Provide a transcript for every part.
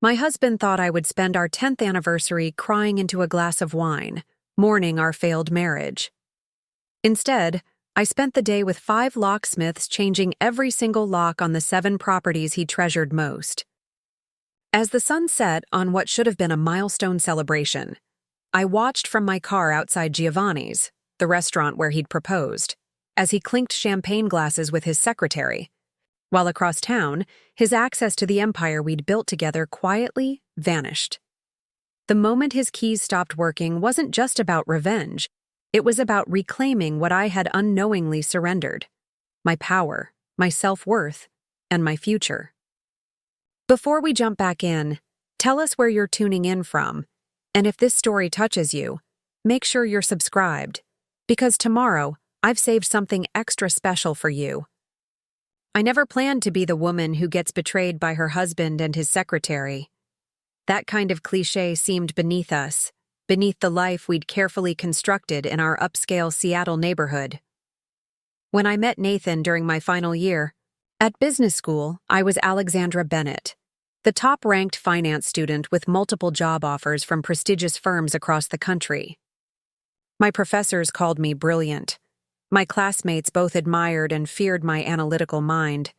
My husband thought I would spend our 10th anniversary crying into a glass of wine, mourning our failed marriage. Instead, I spent the day with 5 locksmiths changing every single lock on the 7 properties he treasured most. As the sun set on what should have been a milestone celebration, I watched from my car outside Giovanni's, the restaurant where he'd proposed, as he clinked champagne glasses with his secretary, while across town, his access to the empire we'd built together quietly vanished. The moment his keys stopped working wasn't just about revenge, it was about reclaiming what I had unknowingly surrendered: my power, my self-worth, and my future. Before we jump back in, tell us where you're tuning in from, and if this story touches you, make sure you're subscribed, because tomorrow I've saved something extra special for you. I never planned to be the woman who gets betrayed by her husband and his secretary. That kind of cliché seemed beneath us, beneath the life we'd carefully constructed in our upscale Seattle neighborhood. When I met Nathan during my final year, at business school, I was Alexandra Bennett, the top-ranked finance student with multiple job offers from prestigious firms across the country. My professors called me brilliant. My classmates both admired and feared my analytical mind.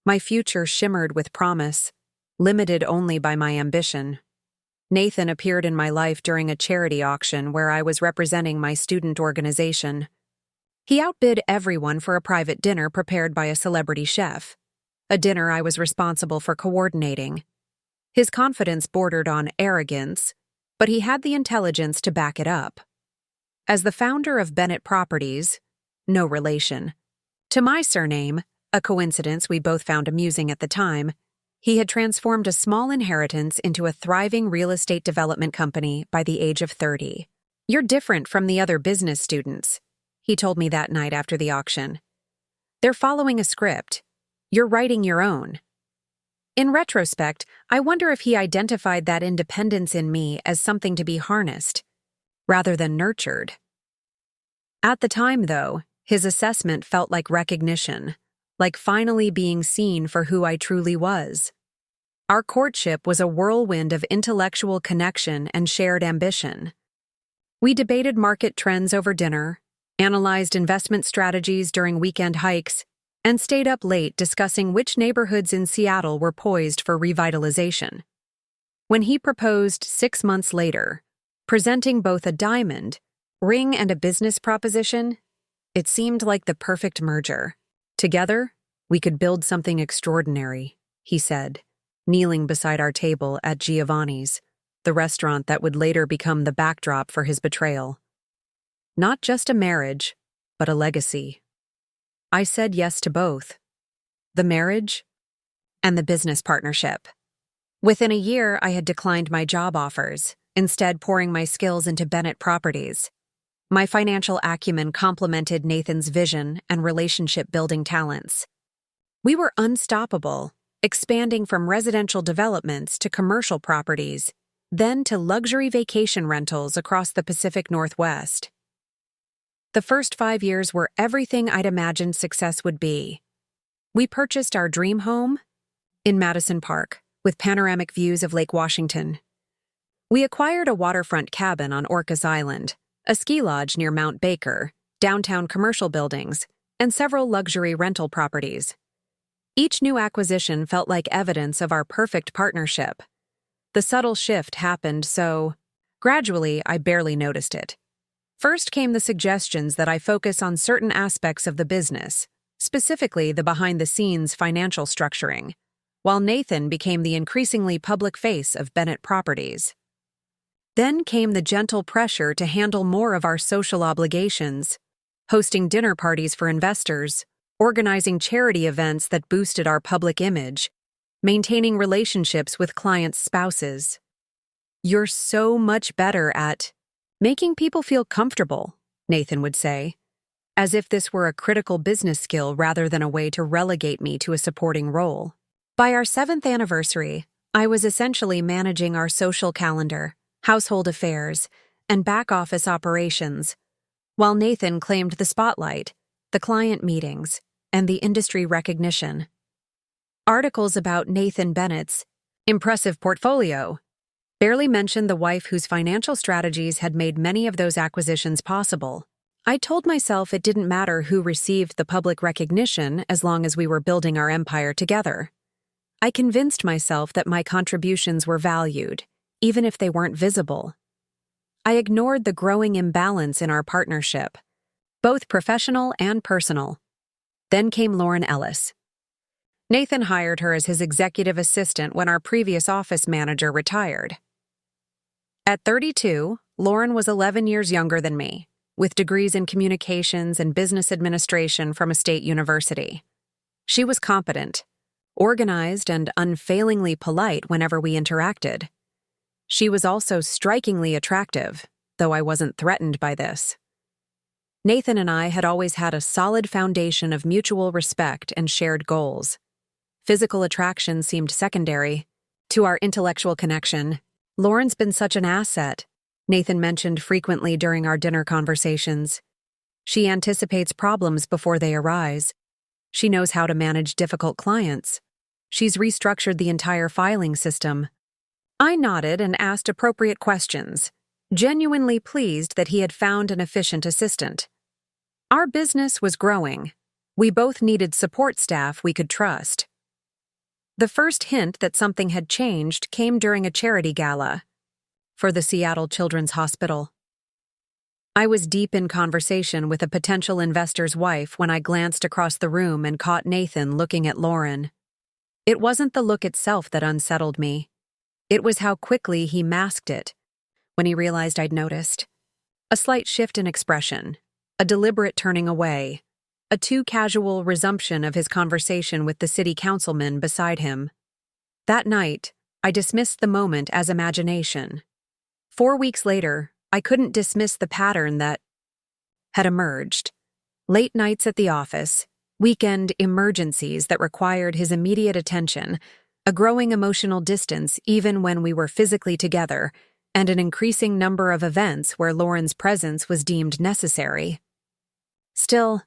My future shimmered with promise, limited only by my ambition. Nathan appeared in my life during a charity auction where I was representing my student organization. He outbid everyone for a private dinner prepared by a celebrity chef, a dinner I was responsible for coordinating. His confidence bordered on arrogance, but he had the intelligence to back it up. As the founder of Bennett Properties, no relation to my surname, a coincidence we both found amusing at the time, he had transformed a small inheritance into a thriving real estate development company by the age of 30. "You're different from the other business students," he told me that night after the auction. "They're following a script. You're writing your own." In retrospect, I wonder if he identified that independence in me as something to be harnessed, rather than nurtured. At the time, though, his assessment felt like recognition, like finally being seen for who I truly was. Our courtship was a whirlwind of intellectual connection and shared ambition. We debated market trends over dinner, analyzed investment strategies during weekend hikes, and stayed up late discussing which neighborhoods in Seattle were poised for revitalization. When he proposed 6 months later, presenting both a diamond ring and a business proposition, it seemed like the perfect merger. "Together, we could build something extraordinary," he said, kneeling beside our table at Giovanni's, the restaurant that would later become the backdrop for his betrayal. Not just a marriage, but a legacy. I said yes to both: the marriage and the business partnership. Within a year, I had declined my job offers, instead pouring my skills into Bennett Properties. My financial acumen complemented Nathan's vision and relationship-building talents. We were unstoppable, expanding from residential developments to commercial properties, then to luxury vacation rentals across the Pacific Northwest. The first 5 years were everything I'd imagined success would be. We purchased our dream home in Madison Park, with panoramic views of Lake Washington. We acquired a waterfront cabin on Orcas Island, a ski lodge near Mount Baker, downtown commercial buildings, and several luxury rental properties. Each new acquisition felt like evidence of our perfect partnership. The subtle shift happened so gradually I barely noticed it. First came the suggestions that I focus on certain aspects of the business, specifically the behind-the-scenes financial structuring, while Nathan became the increasingly public face of Bennett Properties. Then came the gentle pressure to handle more of our social obligations, hosting dinner parties for investors, organizing charity events that boosted our public image, maintaining relationships with clients' spouses. "You're so much better at making people feel comfortable," Nathan would say, as if this were a critical business skill rather than a way to relegate me to a supporting role. By our 7th anniversary, I was essentially managing our social calendar, household affairs, and back-office operations, while Nathan claimed the spotlight, the client meetings, and the industry recognition. Articles about Nathan Bennett's Impressive portfolio. Barely mentioned the wife whose financial strategies had made many of those acquisitions possible. I told myself it didn't matter who received the public recognition as long as we were building our empire together. I convinced myself that my contributions were valued, even if they weren't visible. I ignored the growing imbalance in our partnership, both professional and personal. Then came Lauren Ellis. Nathan hired her as his executive assistant when our previous office manager retired. At 32, Lauren was 11 years younger than me, with degrees in communications and business administration from a state university. She was competent, organized, and unfailingly polite whenever we interacted. She was also strikingly attractive, though I wasn't threatened by this. Nathan and I had always had a solid foundation of mutual respect and shared goals. Physical attraction seemed secondary. To our intellectual connection, Lauren's been such an asset, Nathan mentioned frequently during our dinner conversations. She anticipates problems before they arise. She knows how to manage difficult clients. She's restructured the entire filing system. I nodded and asked appropriate questions, genuinely pleased that he had found an efficient assistant. Our business was growing. We both needed support staff we could trust. The first hint that something had changed came during a charity gala for the Seattle Children's Hospital. I was deep in conversation with a potential investor's wife when I glanced across the room and caught Nathan looking at Lauren. It wasn't the look itself that unsettled me. It was how quickly he masked it when he realized I'd noticed. A slight shift in expression, a deliberate turning away, a too casual resumption of his conversation with the city councilman beside him. That night, I dismissed the moment as imagination. 4 weeks later, I couldn't dismiss the pattern that had emerged. Late nights at the office, weekend emergencies that required his immediate attention, a growing emotional distance even when we were physically together, and an increasing number of events where Lauren's presence was deemed necessary. Still,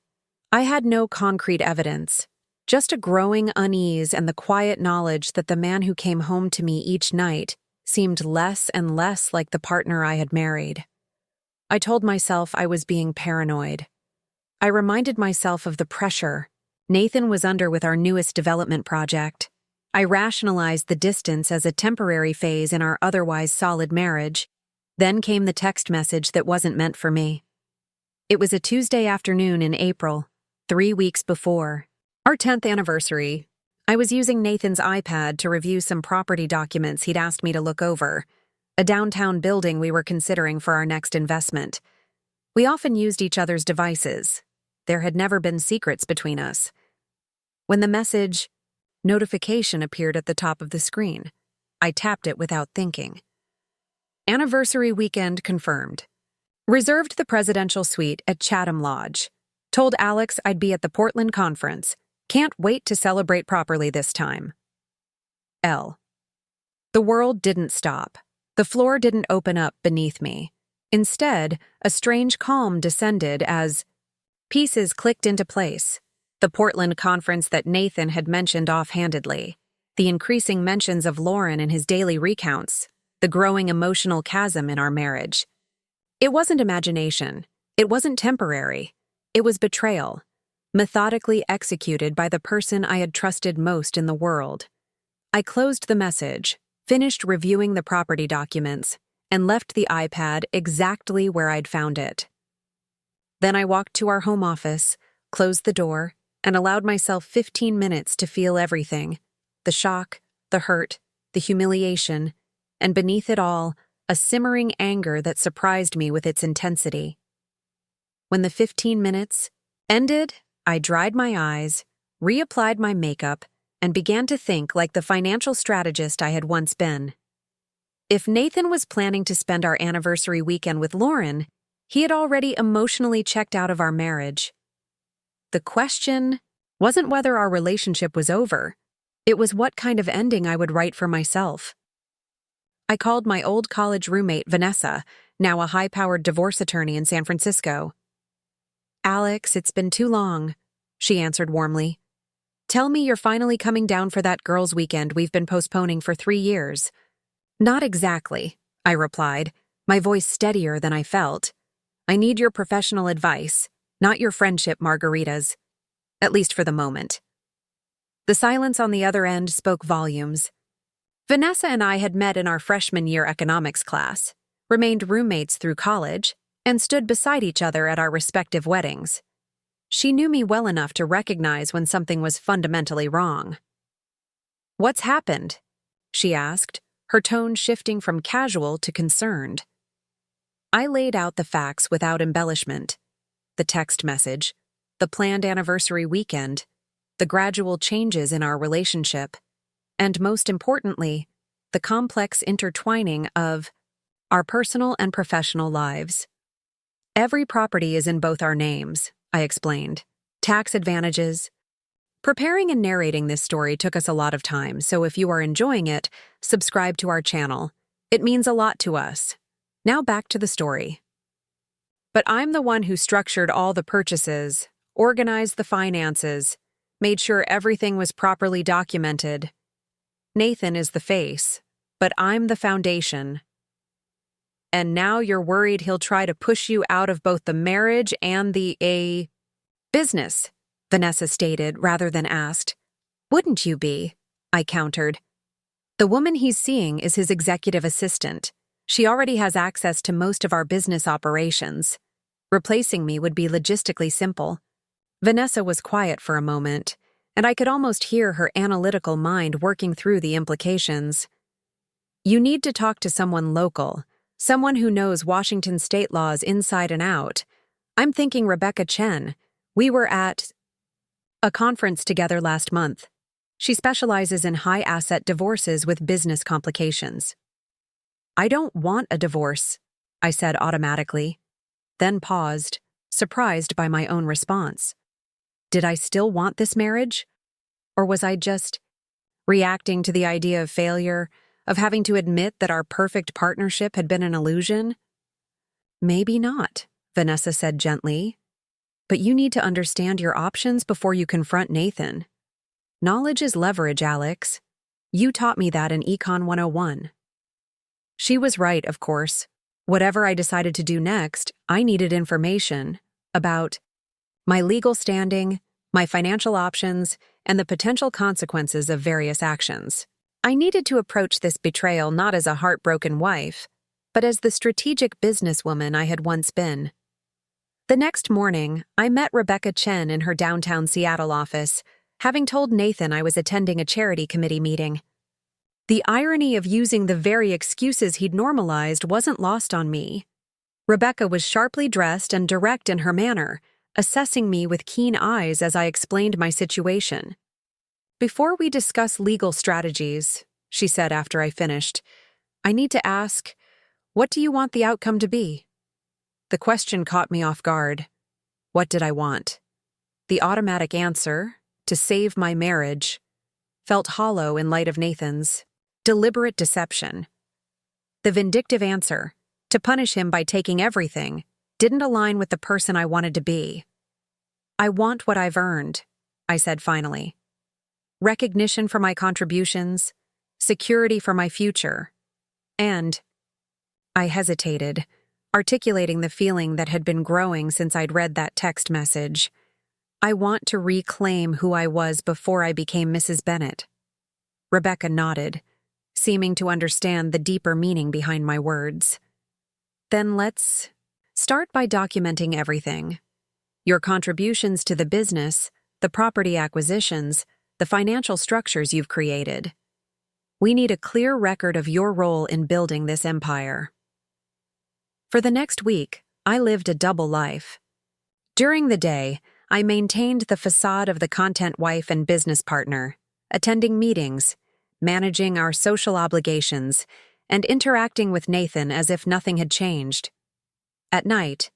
I had no concrete evidence, just a growing unease and the quiet knowledge that the man who came home to me each night seemed less and less like the partner I had married. I told myself I was being paranoid. I reminded myself of the pressure Nathan was under with our newest development project. I rationalized the distance as a temporary phase in our otherwise solid marriage. Then came the text message that wasn't meant for me. It was a Tuesday afternoon in April, 3 weeks before our 10th anniversary. I was using Nathan's iPad to review some property documents he'd asked me to look over, a downtown building we were considering for our next investment. We often used each other's devices. There had never been secrets between us. When the message notification appeared at the top of the screen, I tapped it without thinking. Anniversary weekend confirmed. Reserved the presidential suite at Chatham Lodge. Told Alex I'd be at the Portland conference. Can't wait to celebrate properly this time. L. The world didn't stop. The floor didn't open up beneath me. Instead, a strange calm descended as pieces clicked into place. The Portland conference that Nathan had mentioned offhandedly, the increasing mentions of Lauren in his daily recounts, the growing emotional chasm in our marriage. It wasn't imagination. It wasn't temporary. It was betrayal, methodically executed by the person I had trusted most in the world. I closed the message, finished reviewing the property documents, and left the iPad exactly where I'd found it. Then I walked to our home office, closed the door, and allowed myself 15 minutes to feel everything: the shock, the hurt, the humiliation, and beneath it all, a simmering anger that surprised me with its intensity. When the 15 minutes ended, I dried my eyes, reapplied my makeup, and began to think like the financial strategist I had once been. If Nathan was planning to spend our anniversary weekend with Lauren, he had already emotionally checked out of our marriage. The question wasn't whether our relationship was over. It was what kind of ending I would write for myself. I called my old college roommate, Vanessa, now a high-powered divorce attorney in San Francisco. "Alex, it's been too long," she answered warmly. Tell me you're finally coming down for that girls' weekend we've been postponing for 3 years. Not exactly, I replied, my voice steadier than I felt. I need your professional advice, not your friendship margaritas. At least for the moment. The silence on the other end spoke volumes. Vanessa and I had met in our freshman year economics class, remained roommates through college, and stood beside each other at our respective weddings. She knew me well enough to recognize when something was fundamentally wrong. "What's happened?" she asked, her tone shifting from casual to concerned. I laid out the facts without embellishment. The text message, the planned anniversary weekend, the gradual changes in our relationship, and most importantly, the complex intertwining of our personal and professional lives. Every property is in both our names, I explained. Tax advantages. Preparing and narrating this story took us a lot of time, so if you are enjoying it, subscribe to our channel. It means a lot to us. Now back to the story. But I'm the one who structured all the purchases, organized the finances, made sure everything was properly documented. Nathan is the face, but I'm the foundation. And now you're worried he'll try to push you out of both the marriage and the business, Vanessa stated rather than asked. Wouldn't you be? I countered. The woman he's seeing is his executive assistant. She already has access to most of our business operations. Replacing me would be logistically simple. Vanessa was quiet for a moment, and I could almost hear her analytical mind working through the implications. You need to talk to someone local, someone who knows Washington state laws inside and out. I'm thinking Rebecca Chen. We were at a conference together last month. She specializes in high-asset divorces with business complications. I don't want a divorce, I said automatically, then paused, surprised by my own response. Did I still want this marriage? Or was I just reacting to the idea of failure, of having to admit that our perfect partnership had been an illusion? Maybe not, Vanessa said gently. But you need to understand your options before you confront Nathan. Knowledge is leverage, Alex. You taught me that in Econ 101. She was right, of course. Whatever I decided to do next, I needed information about my legal standing, my financial options, and the potential consequences of various actions. I needed to approach this betrayal not as a heartbroken wife, but as the strategic businesswoman I had once been. The next morning, I met Rebecca Chen in her downtown Seattle office, having told Nathan I was attending a charity committee meeting. The irony of using the very excuses he'd normalized wasn't lost on me. Rebecca was sharply dressed and direct in her manner, assessing me with keen eyes as I explained my situation. Before we discuss legal strategies, she said after I finished, I need to ask, what do you want the outcome to be? The question caught me off guard. What did I want? The automatic answer, to save my marriage, felt hollow in light of Nathan's deliberate deception. The vindictive answer, to punish him by taking everything, didn't align with the person I wanted to be. I want what I've earned, I said finally. Recognition for my contributions, security for my future, and I hesitated, articulating the feeling that had been growing since I'd read that text message. I want to reclaim who I was before I became Mrs. Bennett. Rebecca nodded, seeming to understand the deeper meaning behind my words. Then let's start by documenting everything. Your contributions to the business, the property acquisitions, the financial structures you've created. We need a clear record of your role in building this empire. For the next week, I lived a double life. During the day, I maintained the facade of the content wife and business partner, attending meetings, managing our social obligations, and interacting with Nathan as if nothing had changed. At night,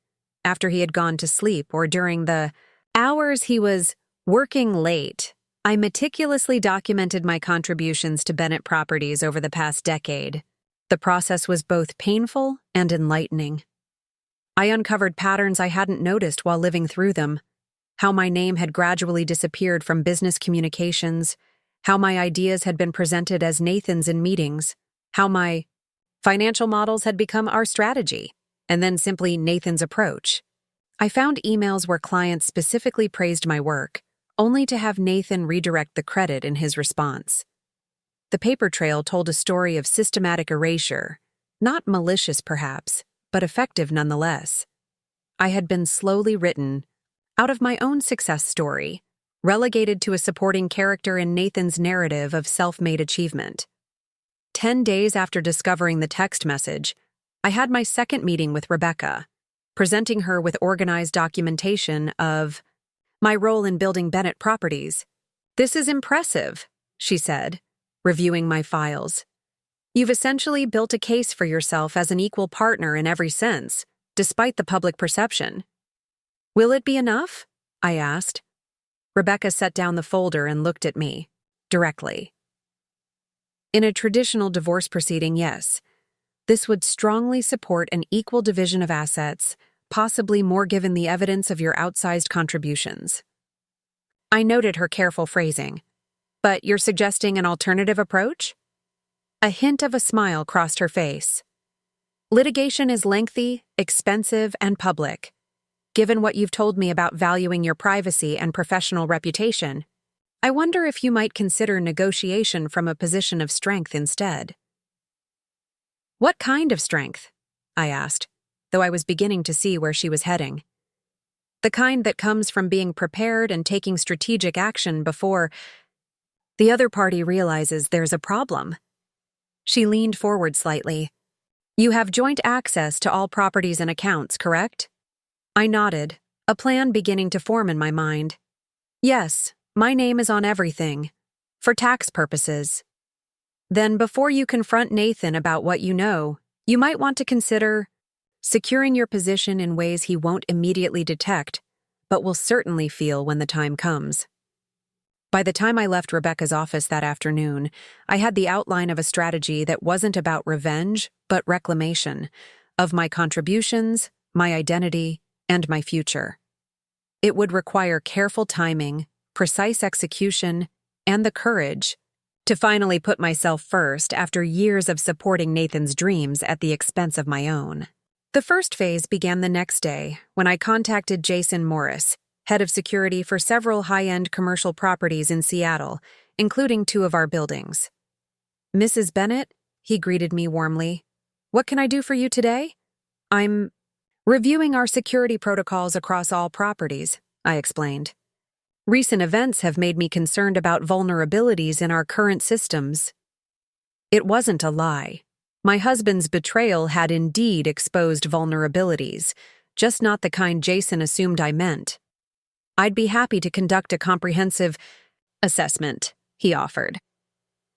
after he had gone to sleep or during the hours he was working late, I meticulously documented my contributions to Bennett Properties over the past decade. The process was both painful and enlightening. I uncovered patterns I hadn't noticed while living through them. how my name had gradually disappeared from business communications, how my ideas had been presented as Nathan's in meetings, how my financial models had become our strategy, and then simply Nathan's approach. I found emails where clients specifically praised my work, only to have Nathan redirect the credit in his response. The paper trail told a story of systematic erasure, not malicious perhaps, but effective nonetheless. I had been slowly written out of my own success story, relegated to a supporting character in Nathan's narrative of self-made achievement. 10 days after discovering the text message, I had my second meeting with Rebecca, presenting her with organized documentation of my role in building Bennett properties. "This is impressive," she said, reviewing my files. "You've essentially built a case for yourself as an equal partner in every sense, despite the public perception." "Will it be enough?" I asked. Rebecca set down the folder and looked at me, directly. "In a traditional divorce proceeding, yes. This would strongly support an equal division of assets, possibly more given the evidence of your outsized contributions." I noted her careful phrasing. "But you're suggesting an alternative approach?" A hint of a smile crossed her face. "Litigation is lengthy, expensive, and public. Given what you've told me about valuing your privacy and professional reputation, I wonder if you might consider negotiation from a position of strength instead." "What kind of strength?" I asked, though I was beginning to see where she was heading. "The kind that comes from being prepared and taking strategic action before the other party realizes there's a problem." She leaned forward slightly. "You have joint access to all properties and accounts, correct?" I nodded, a plan beginning to form in my mind. "Yes, my name is on everything, for tax purposes." "Then before you confront Nathan about what you know, you might want to consider securing your position in ways he won't immediately detect, but will certainly feel when the time comes." By the time I left Rebecca's office that afternoon, I had the outline of a strategy that wasn't about revenge, but reclamation, of my contributions, my identity, and my future. It would require careful timing, precise execution, and the courage to finally put myself first after years of supporting Nathan's dreams at the expense of my own. The first phase began the next day when I contacted Jason Morris, head of security for several high-end commercial properties in Seattle, including 2 of our buildings. "Mrs. Bennett," he greeted me warmly. "What can I do for you today?" "I'm reviewing our security protocols across all properties," I explained. "Recent events have made me concerned about vulnerabilities in our current systems." It wasn't a lie. My husband's betrayal had indeed exposed vulnerabilities, just not the kind Jason assumed I meant. "I'd be happy to conduct a comprehensive assessment," he offered.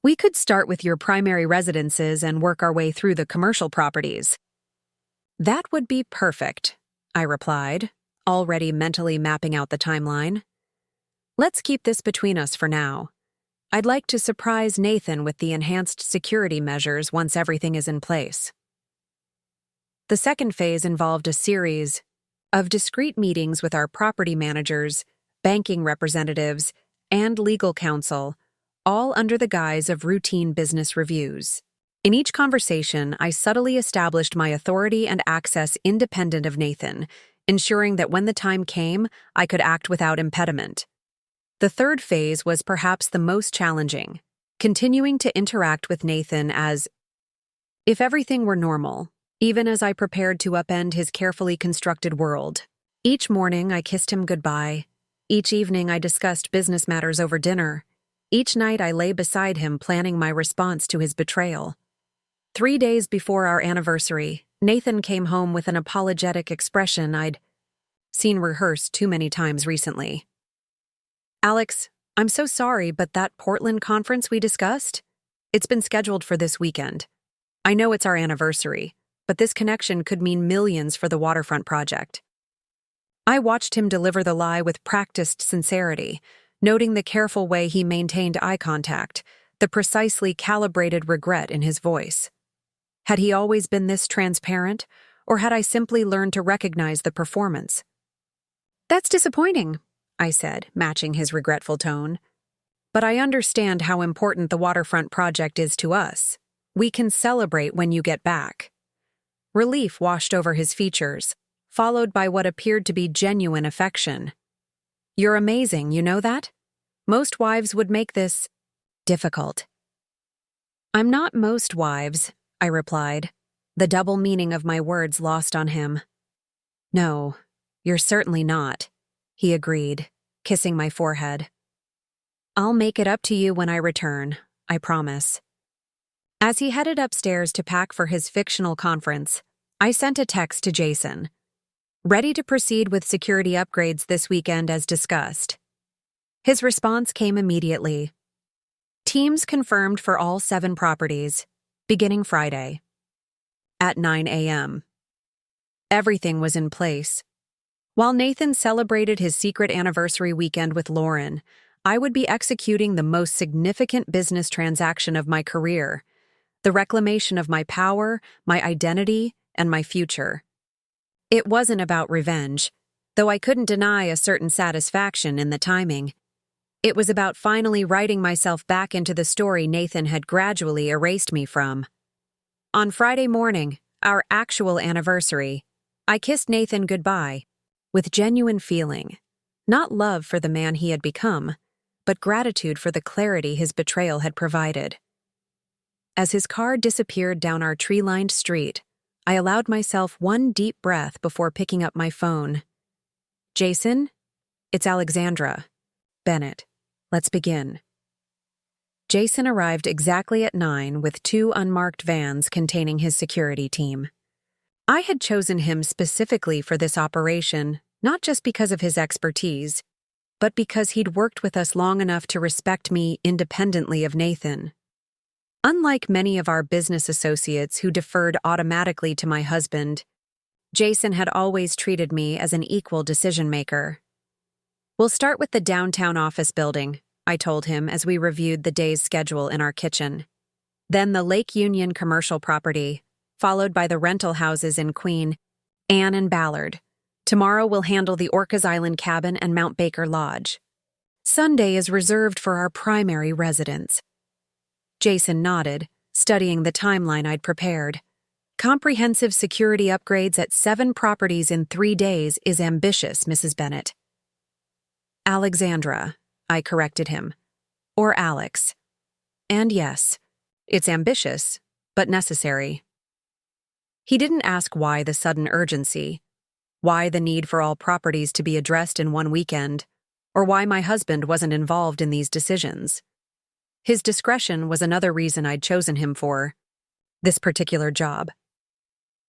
"We could start with your primary residences and work our way through the commercial properties." "That would be perfect," I replied, already mentally mapping out the timeline. "Let's keep this between us for now. I'd like to surprise Nathan with the enhanced security measures once everything is in place." The second phase involved a series of discrete meetings with our property managers, banking representatives, and legal counsel, all under the guise of routine business reviews. In each conversation, I subtly established my authority and access independent of Nathan, ensuring that when the time came, I could act without impediment. The third phase was perhaps the most challenging, continuing to interact with Nathan as if everything were normal, even as I prepared to upend his carefully constructed world. Each morning, I kissed him goodbye. Each evening, I discussed business matters over dinner. Each night, I lay beside him planning my response to his betrayal. 3 days before our anniversary, Nathan came home with an apologetic expression I'd seen rehearsed too many times recently. "Alex, I'm so sorry, but that Portland conference we discussed? It's been scheduled for this weekend. I know it's our anniversary, but this connection could mean millions for the waterfront project." I watched him deliver the lie with practiced sincerity, noting the careful way he maintained eye contact, the precisely calibrated regret in his voice. Had he always been this transparent, or had I simply learned to recognize the performance? "That's disappointing," I said, matching his regretful tone. "But I understand how important the waterfront project is to us. We can celebrate when you get back." Relief washed over his features, followed by what appeared to be genuine affection. "You're amazing, you know that? Most wives would make this difficult." "I'm not most wives," I replied, the double meaning of my words lost on him. "No, you're certainly not," he agreed, kissing my forehead. "I'll make it up to you when I return, I promise." As he headed upstairs to pack for his fictional conference, I sent a text to Jason. "Ready to proceed with security upgrades this weekend as discussed." His response came immediately. "Teams confirmed for all 7 properties, beginning Friday, at 9 a.m. Everything was in place. While Nathan celebrated his secret anniversary weekend with Lauren, I would be executing the most significant business transaction of my career, the reclamation of my power, my identity, and my future. It wasn't about revenge, though I couldn't deny a certain satisfaction in the timing. It was about finally writing myself back into the story Nathan had gradually erased me from. On Friday morning, our actual anniversary, I kissed Nathan goodbye, with genuine feeling, not love for the man he had become, but gratitude for the clarity his betrayal had provided. As his car disappeared down our tree-lined street, I allowed myself one deep breath before picking up my phone. "Jason, it's Alexandra Bennett. Let's begin." Jason arrived exactly at 9 with 2 unmarked vans containing his security team. I had chosen him specifically for this operation, not just because of his expertise, but because he'd worked with us long enough to respect me independently of Nathan. Unlike many of our business associates who deferred automatically to my husband, Jason had always treated me as an equal decision-maker. "We'll start with the downtown office building," I told him as we reviewed the day's schedule in our kitchen. "Then the Lake Union commercial property, followed by the rental houses in Queen Anne and Ballard. Tomorrow we'll handle the Orcas Island cabin and Mount Baker Lodge. Sunday is reserved for our primary residence." Jason nodded, studying the timeline I'd prepared. "Comprehensive security upgrades at 7 properties in 3 days is ambitious, Mrs. Bennett." "Alexandra," I corrected him. "Or Alex. And yes, it's ambitious, but necessary." He didn't ask why the sudden urgency, why the need for all properties to be addressed in one weekend, or why my husband wasn't involved in these decisions. His discretion was another reason I'd chosen him for this particular job.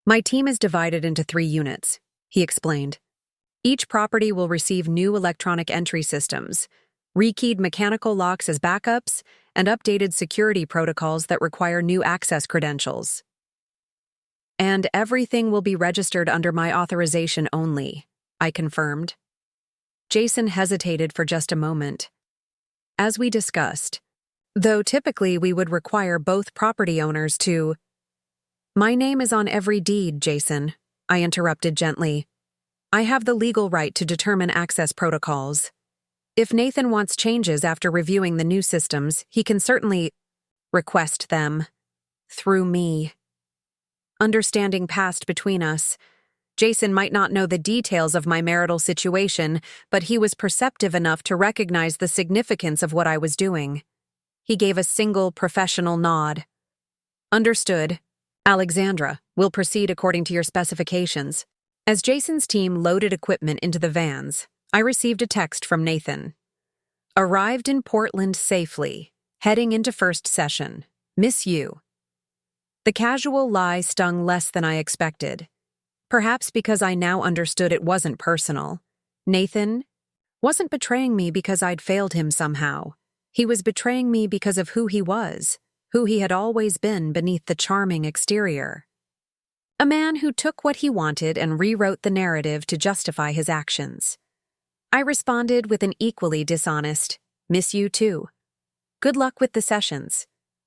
"My team is divided into 3 units," he explained. "Each property will receive new electronic entry systems, rekeyed mechanical locks as backups, and updated security protocols that require new access credentials. And everything will be registered under my authorization only," I confirmed. Jason hesitated for just a moment. "As we discussed, though typically we would require both property owners to—" "My name is on every deed, Jason," I interrupted gently. "I have the legal right to determine access protocols. If Nathan wants changes after reviewing the new systems, he can certainly request them through me." Understanding passed between us. Jason might not know the details of my marital situation, but he was perceptive enough to recognize the significance of what I was doing. He gave a single professional nod. "Understood. Alexandra, we'll proceed according to your specifications." As Jason's team loaded equipment into the vans, I received a text from Nathan. "Arrived in Portland safely. Heading into first session. Miss you." The casual lie stung less than I expected. Perhaps because I now understood it wasn't personal. Nathan wasn't betraying me because I'd failed him somehow. He was betraying me because of who he was, who he had always been beneath the charming exterior. A man who took what he wanted and rewrote the narrative to justify his actions. I responded with an equally dishonest, "Miss you too. Good luck with the sessions,"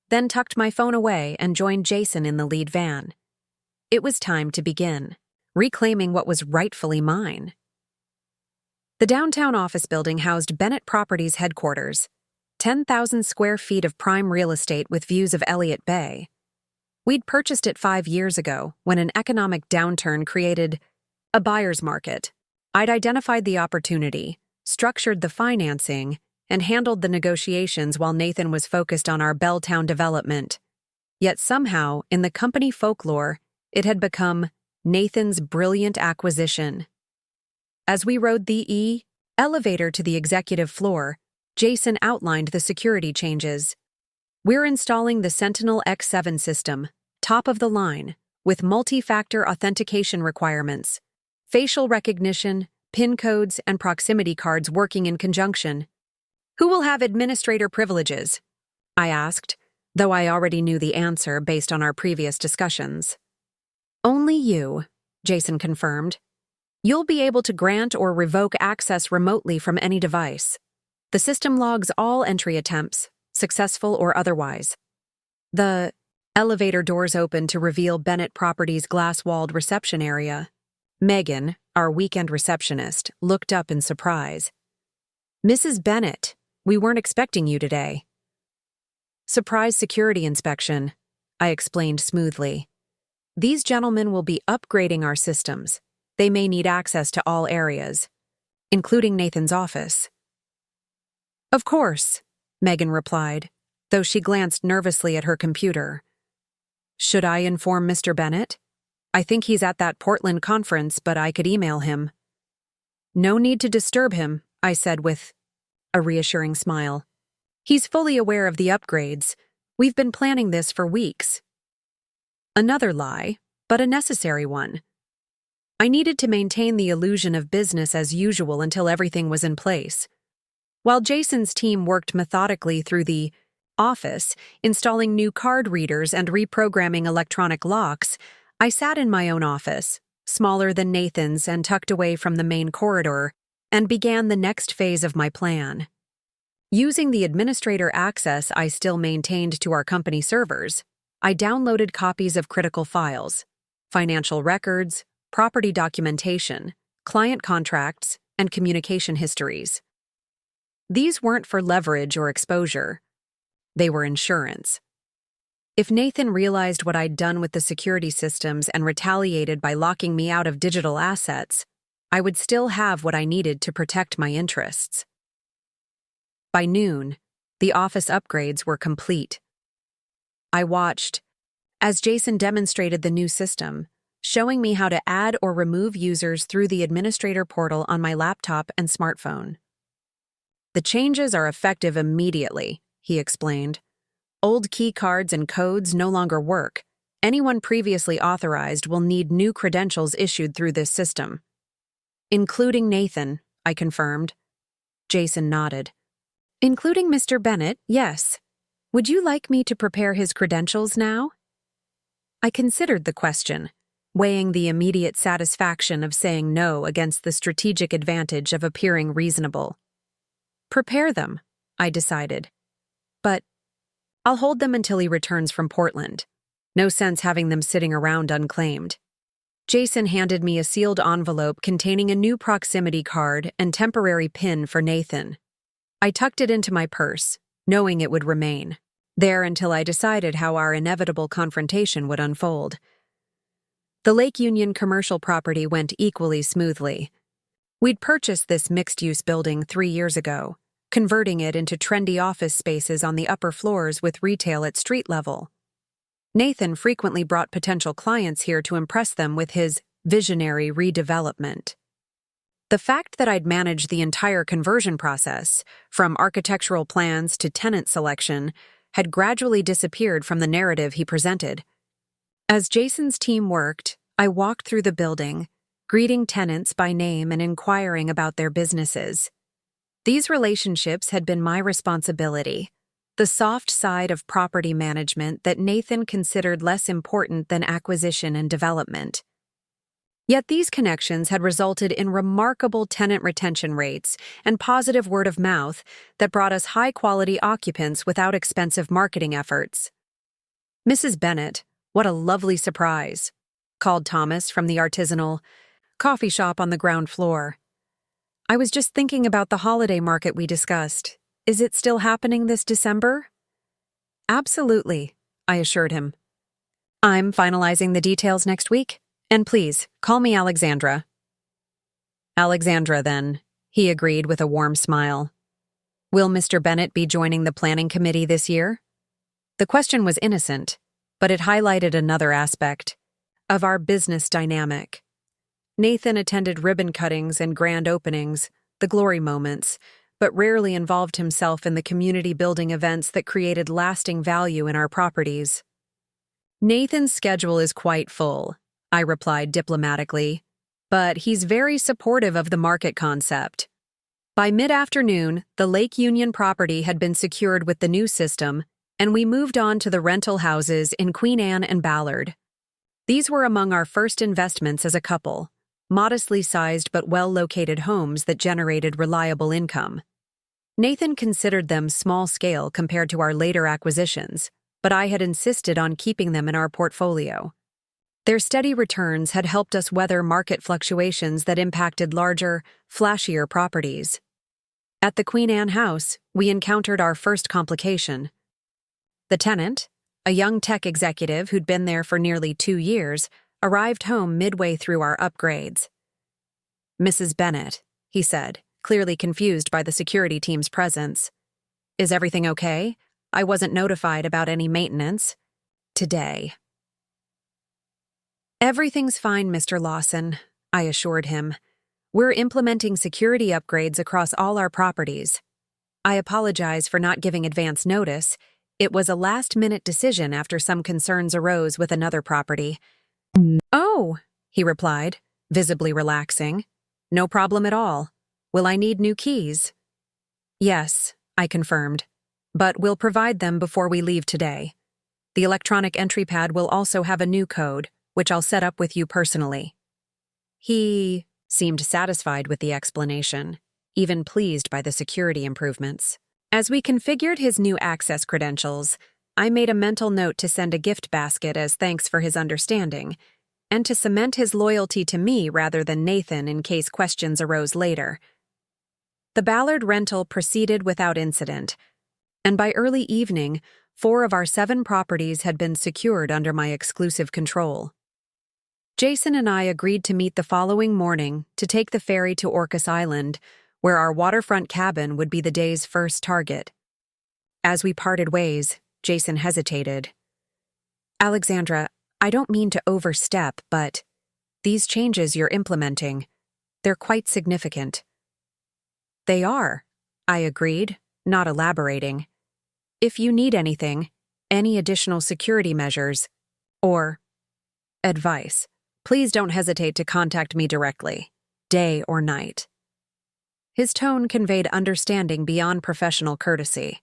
then tucked my phone away and joined Jason in the lead van. It was time to begin, reclaiming what was rightfully mine. The downtown office building housed Bennett Properties headquarters, 10,000 square feet of prime real estate with views of Elliott Bay. We'd purchased it 5 years ago when an economic downturn created a buyer's market. I'd identified the opportunity, structured the financing, and handled the negotiations while Nathan was focused on our Belltown development. Yet somehow, in the company folklore, it had become Nathan's brilliant acquisition. As we rode the elevator to the executive floor, Jason outlined the security changes. We're installing the Sentinel X7 system, top of the line, with multi-factor authentication requirements, facial recognition, PIN codes, and proximity cards working in conjunction. Who will have administrator privileges? I asked, though I already knew the answer based on our previous discussions. Only you, Jason confirmed. You'll be able to grant or revoke access remotely from any device. The system logs all entry attempts, successful or otherwise. The elevator doors opened to reveal Bennett Properties' glass-walled reception area. Megan, our weekend receptionist, looked up in surprise. Mrs. Bennett, we weren't expecting you today. Surprise security inspection, I explained smoothly. These gentlemen will be upgrading our systems. They may need access to all areas, including Nathan's office. Of course, Megan replied, though she glanced nervously at her computer. Should I inform Mr. Bennett? I think he's at that Portland conference, but I could email him. No need to disturb him, I said with a reassuring smile. He's fully aware of the upgrades. We've been planning this for weeks. Another lie, but a necessary one. I needed to maintain the illusion of business as usual until everything was in place. While Jason's team worked methodically through the office, installing new card readers and reprogramming electronic locks, I sat in my own office, smaller than Nathan's and tucked away from the main corridor, and began the next phase of my plan. Using the administrator access I still maintained to our company servers, I downloaded copies of critical files, financial records, property documentation, client contracts, and communication histories. These weren't for leverage or exposure. They were insurance. If Nathan realized what I'd done with the security systems and retaliated by locking me out of digital assets, I would still have what I needed to protect my interests. By noon, the office upgrades were complete. I watched as Jason demonstrated the new system, showing me how to add or remove users through the administrator portal on my laptop and smartphone. The changes are effective immediately, he explained. Old key cards and codes no longer work. Anyone previously authorized will need new credentials issued through this system. Including Nathan, I confirmed. Jason nodded. Including Mr. Bennett, yes. Would you like me to prepare his credentials now? I considered the question, weighing the immediate satisfaction of saying no against the strategic advantage of appearing reasonable. Prepare them, I decided. But I'll hold them until he returns from Portland. No sense having them sitting around unclaimed. Jason handed me a sealed envelope containing a new proximity card and temporary PIN for Nathan. I tucked it into my purse, knowing it would remain there until I decided how our inevitable confrontation would unfold. The Lake Union commercial property went equally smoothly. We'd purchased this mixed-use building 3 years ago, converting it into trendy office spaces on the upper floors with retail at street level. Nathan frequently brought potential clients here to impress them with his visionary redevelopment. The fact that I'd managed the entire conversion process, from architectural plans to tenant selection, had gradually disappeared from the narrative he presented. As Jason's team worked, I walked through the building, greeting tenants by name and inquiring about their businesses. These relationships had been my responsibility, the soft side of property management that Nathan considered less important than acquisition and development. Yet these connections had resulted in remarkable tenant retention rates and positive word of mouth that brought us high-quality occupants without expensive marketing efforts. Mrs. Bennett, what a lovely surprise, called Thomas from the artisanal coffee shop on the ground floor. I was just thinking about the holiday market we discussed. Is it still happening this December? Absolutely, I assured him. I'm finalizing the details next week. And please, call me Alexandra. Alexandra, then, he agreed with a warm smile. Will Mr. Bennett be joining the planning committee this year? The question was innocent, but it highlighted another aspect of our business dynamic. Nathan attended ribbon cuttings and grand openings, the glory moments, but rarely involved himself in the community-building events that created lasting value in our properties. Nathan's schedule is quite full, I replied diplomatically, but he's very supportive of the market concept. By mid-afternoon, the Lake Union property had been secured with the new system, and we moved on to the rental houses in Queen Anne and Ballard. These were among our first investments as a couple, modestly sized but well-located homes that generated reliable income. Nathan considered them small-scale compared to our later acquisitions, but I had insisted on keeping them in our portfolio. Their steady returns had helped us weather market fluctuations that impacted larger, flashier properties. At the Queen Anne house, we encountered our first complication. The tenant, a young tech executive who'd been there for nearly 2 years, arrived home midway through our upgrades. Mrs. Bennett, he said, clearly confused by the security team's presence. Is everything okay? I wasn't notified about any maintenance. Today. Everything's fine, Mr. Lawson, I assured him. We're implementing security upgrades across all our properties. I apologize for not giving advance notice. It was a last-minute decision after some concerns arose with another property. Oh, he replied, visibly relaxing. No problem at all. Will I need new keys? Yes, I confirmed, but we'll provide them before we leave today. The electronic entry pad will also have a new code, which I'll set up with you personally. He seemed satisfied with the explanation, even pleased by the security improvements. As we configured his new access credentials, I made a mental note to send a gift basket as thanks for his understanding, and to cement his loyalty to me rather than Nathan in case questions arose later. The Ballard rental proceeded without incident, and by early evening, 4 of our 7 properties had been secured under my exclusive control. Jason and I agreed to meet the following morning to take the ferry to Orcas Island, where our waterfront cabin would be the day's first target. As we parted ways, Jason hesitated. Alexandra, I don't mean to overstep, but these changes you're implementing, they're quite significant. They are, I agreed, not elaborating. If you need anything, any additional security measures, or advice, please don't hesitate to contact me directly, day or night. His tone conveyed understanding beyond professional courtesy.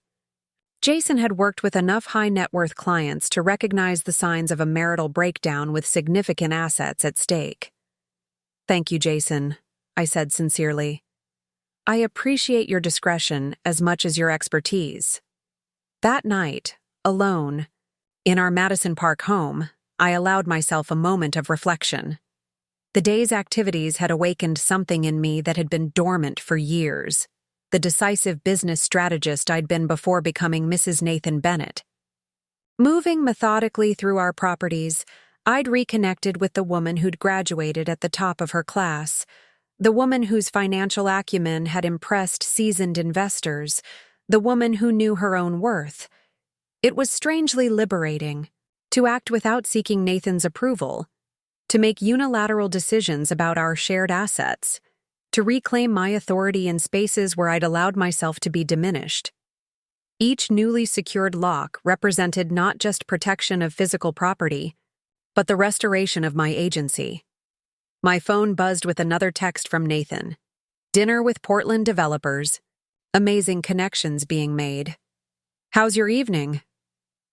Jason had worked with enough high-net-worth clients to recognize the signs of a marital breakdown with significant assets at stake. Thank you, Jason, I said sincerely. I appreciate your discretion as much as your expertise. That night, alone, in our Madison Park home, I allowed myself a moment of reflection. The day's activities had awakened something in me that had been dormant for years, the decisive business strategist I'd been before becoming Mrs. Nathan Bennett. Moving methodically through our properties, I'd reconnected with the woman who'd graduated at the top of her class, the woman whose financial acumen had impressed seasoned investors, the woman who knew her own worth. It was strangely liberating to act without seeking Nathan's approval, to make unilateral decisions about our shared assets, to reclaim my authority in spaces where I'd allowed myself to be diminished. Each newly secured lock represented not just protection of physical property, but the restoration of my agency. My phone buzzed with another text from Nathan. Dinner with Portland developers. Amazing connections being made. How's your evening?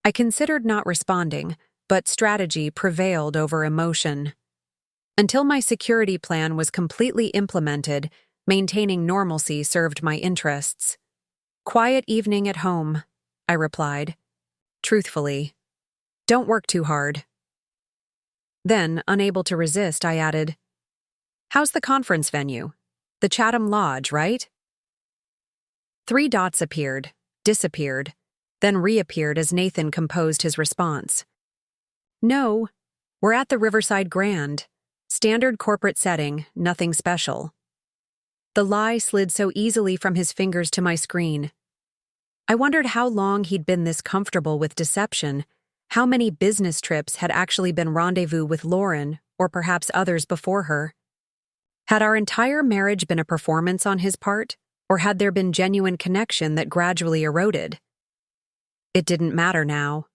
I considered not responding, but strategy prevailed over emotion. Until my security plan was completely implemented, maintaining normalcy served my interests. Quiet evening at home, I replied. Truthfully. Don't work too hard. Then, unable to resist, I added, How's the conference venue? The Chatham Lodge, right? 3 dots appeared, disappeared, then reappeared as Nathan composed his response. No, we're at the Riverside Grand. Standard corporate setting, nothing special. The lie slid so easily from his fingers to my screen. I wondered how long he'd been this comfortable with deception, how many business trips had actually been rendezvous with Lauren, or perhaps others before her. Had our entire marriage been a performance on his part, or had there been genuine connection that gradually eroded? It didn't matter now.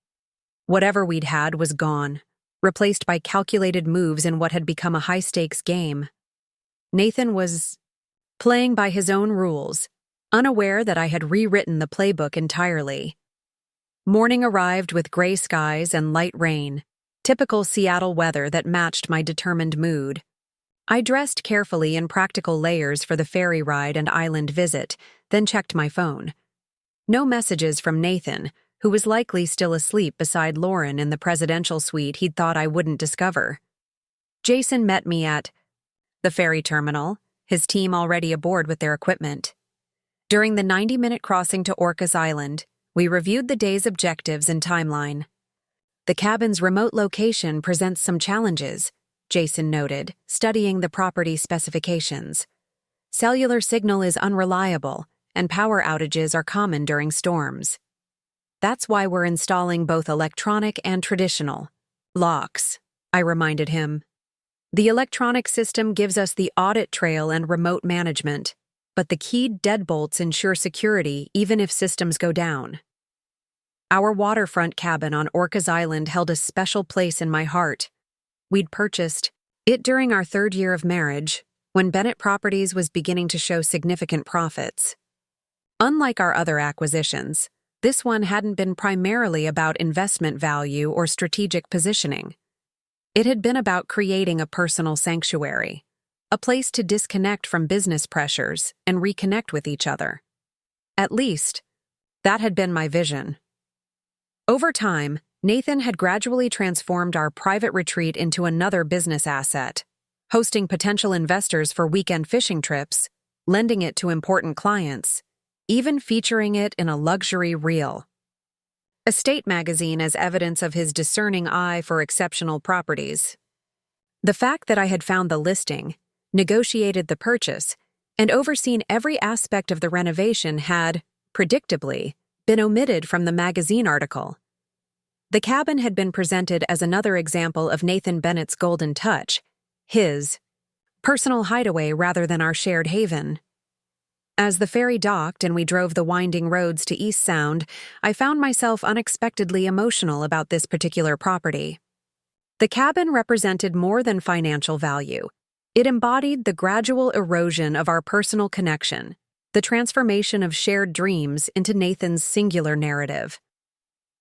Whatever we'd had was gone, replaced by calculated moves in what had become a high-stakes game. Nathan was playing by his own rules, unaware that I had rewritten the playbook entirely. Morning arrived with gray skies and light rain, typical Seattle weather that matched my determined mood. I dressed carefully in practical layers for the ferry ride and island visit, then checked my phone. No messages from Nathan, who was likely still asleep beside Lauren in the presidential suite he'd thought I wouldn't discover. Jason met me at the ferry terminal, his team already aboard with their equipment. During the 90-minute crossing to Orcas Island, we reviewed the day's objectives and timeline. The cabin's remote location presents some challenges, Jason noted, studying the property specifications. Cellular signal is unreliable, and power outages are common during storms. That's why we're installing both electronic and traditional locks, I reminded him. The electronic system gives us the audit trail and remote management, but the keyed deadbolts ensure security even if systems go down. Our waterfront cabin on Orcas Island held a special place in my heart. We'd purchased it during our 3rd year of marriage, when Bennett Properties was beginning to show significant profits. Unlike our other acquisitions, this one hadn't been primarily about investment value or strategic positioning. It had been about creating a personal sanctuary, a place to disconnect from business pressures and reconnect with each other. At least, that had been my vision. Over time, Nathan had gradually transformed our private retreat into another business asset, hosting potential investors for weekend fishing trips, lending it to important clients, even featuring it in a luxury reel. Estate magazine as evidence of his discerning eye for exceptional properties. The fact that I had found the listing, negotiated the purchase, and overseen every aspect of the renovation had, predictably, been omitted from the magazine article. The cabin had been presented as another example of Nathan Bennett's golden touch, his personal hideaway rather than our shared haven. As the ferry docked and we drove the winding roads to East Sound, I found myself unexpectedly emotional about this particular property. The cabin represented more than financial value. It embodied the gradual erosion of our personal connection, the transformation of shared dreams into Nathan's singular narrative.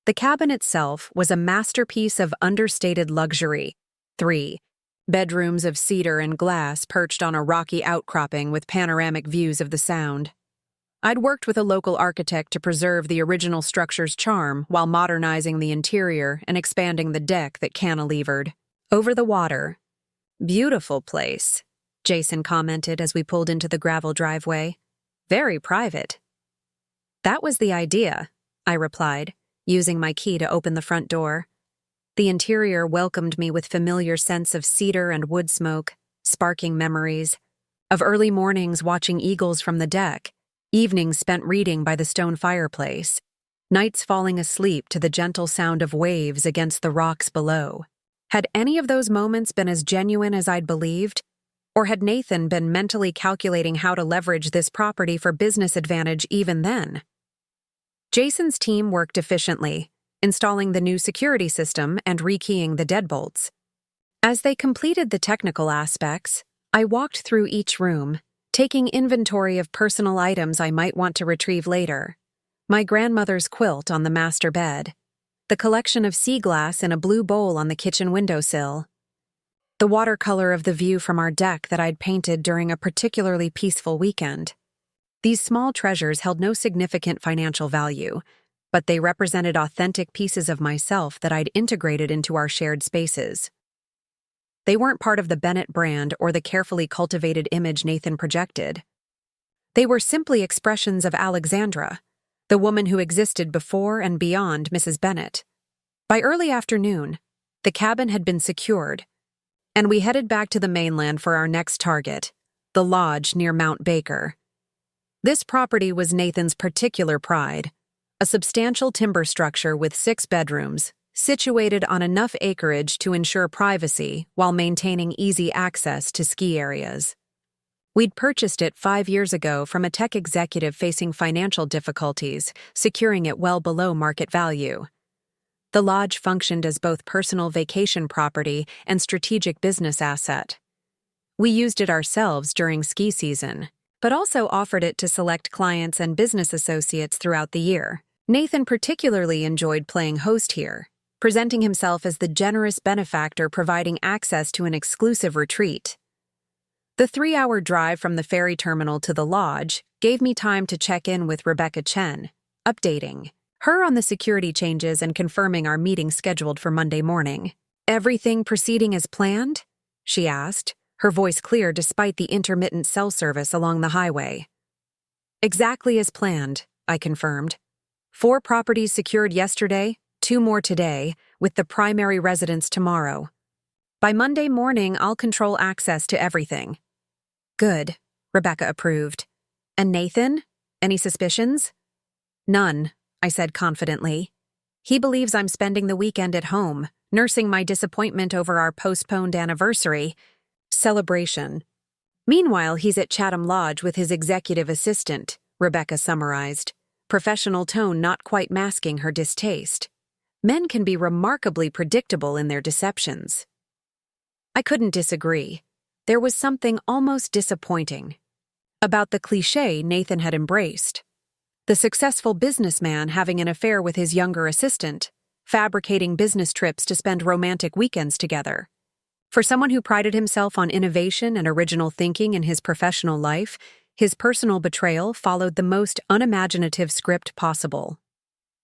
The cabin itself was a masterpiece of understated luxury. 3 bedrooms of cedar and glass perched on a rocky outcropping with panoramic views of the Sound. I'd worked with a local architect to preserve the original structure's charm while modernizing the interior and expanding the deck that cantilevered over the water. Beautiful place, Jason commented as we pulled into the gravel driveway. Very private. That was the idea, I replied, using my key to open the front door. The interior welcomed me with familiar scents of cedar and wood smoke, sparking memories of early mornings watching eagles from the deck, evenings spent reading by the stone fireplace, nights falling asleep to the gentle sound of waves against the rocks below. Had any of those moments been as genuine as I'd believed? Or had Nathan been mentally calculating how to leverage this property for business advantage even then? Jason's team worked efficiently, installing the new security system and rekeying the deadbolts. As they completed the technical aspects, I walked through each room, taking inventory of personal items I might want to retrieve later. My grandmother's quilt on the master bed, the collection of sea glass in a blue bowl on the kitchen windowsill, the watercolor of the view from our deck that I'd painted during a particularly peaceful weekend. These small treasures held no significant financial value, but they represented authentic pieces of myself that I'd integrated into our shared spaces. They weren't part of the Bennett brand or the carefully cultivated image Nathan projected. They were simply expressions of Alexandra, the woman who existed before and beyond Mrs. Bennett. By early afternoon, the cabin had been secured, and we headed back to the mainland for our next target, the lodge near Mount Baker. This property was Nathan's particular pride, a substantial timber structure with 6 bedrooms, situated on enough acreage to ensure privacy while maintaining easy access to ski areas. We'd purchased it 5 years ago from a tech executive facing financial difficulties, securing it well below market value. The lodge functioned as both personal vacation property and strategic business asset. We used it ourselves during ski season, but also offered it to select clients and business associates throughout the year. Nathan particularly enjoyed playing host here, presenting himself as the generous benefactor providing access to an exclusive retreat. The 3-hour drive from the ferry terminal to the lodge gave me time to check in with Rebecca Chen, updating her on the security changes and confirming our meeting scheduled for Monday morning. "Everything proceeding as planned?" she asked, her voice clear despite the intermittent cell service along the highway. "Exactly as planned," I confirmed. 4 properties secured yesterday, 2 more today, with the primary residence tomorrow. By Monday morning, I'll control access to everything. "Good," Rebecca approved. "And Nathan? Any suspicions?" "None," I said confidently. "He believes I'm spending the weekend at home, nursing my disappointment over our postponed anniversary celebration. Meanwhile, he's at Chatham Lodge with his executive assistant," Rebecca summarized, professional tone not quite masking her distaste. Men can be remarkably predictable in their deceptions. I couldn't disagree. There was something almost disappointing about the cliché Nathan had embraced. The successful businessman having an affair with his younger assistant, fabricating business trips to spend romantic weekends together. For someone who prided himself on innovation and original thinking in his professional life, his personal betrayal followed the most unimaginative script possible.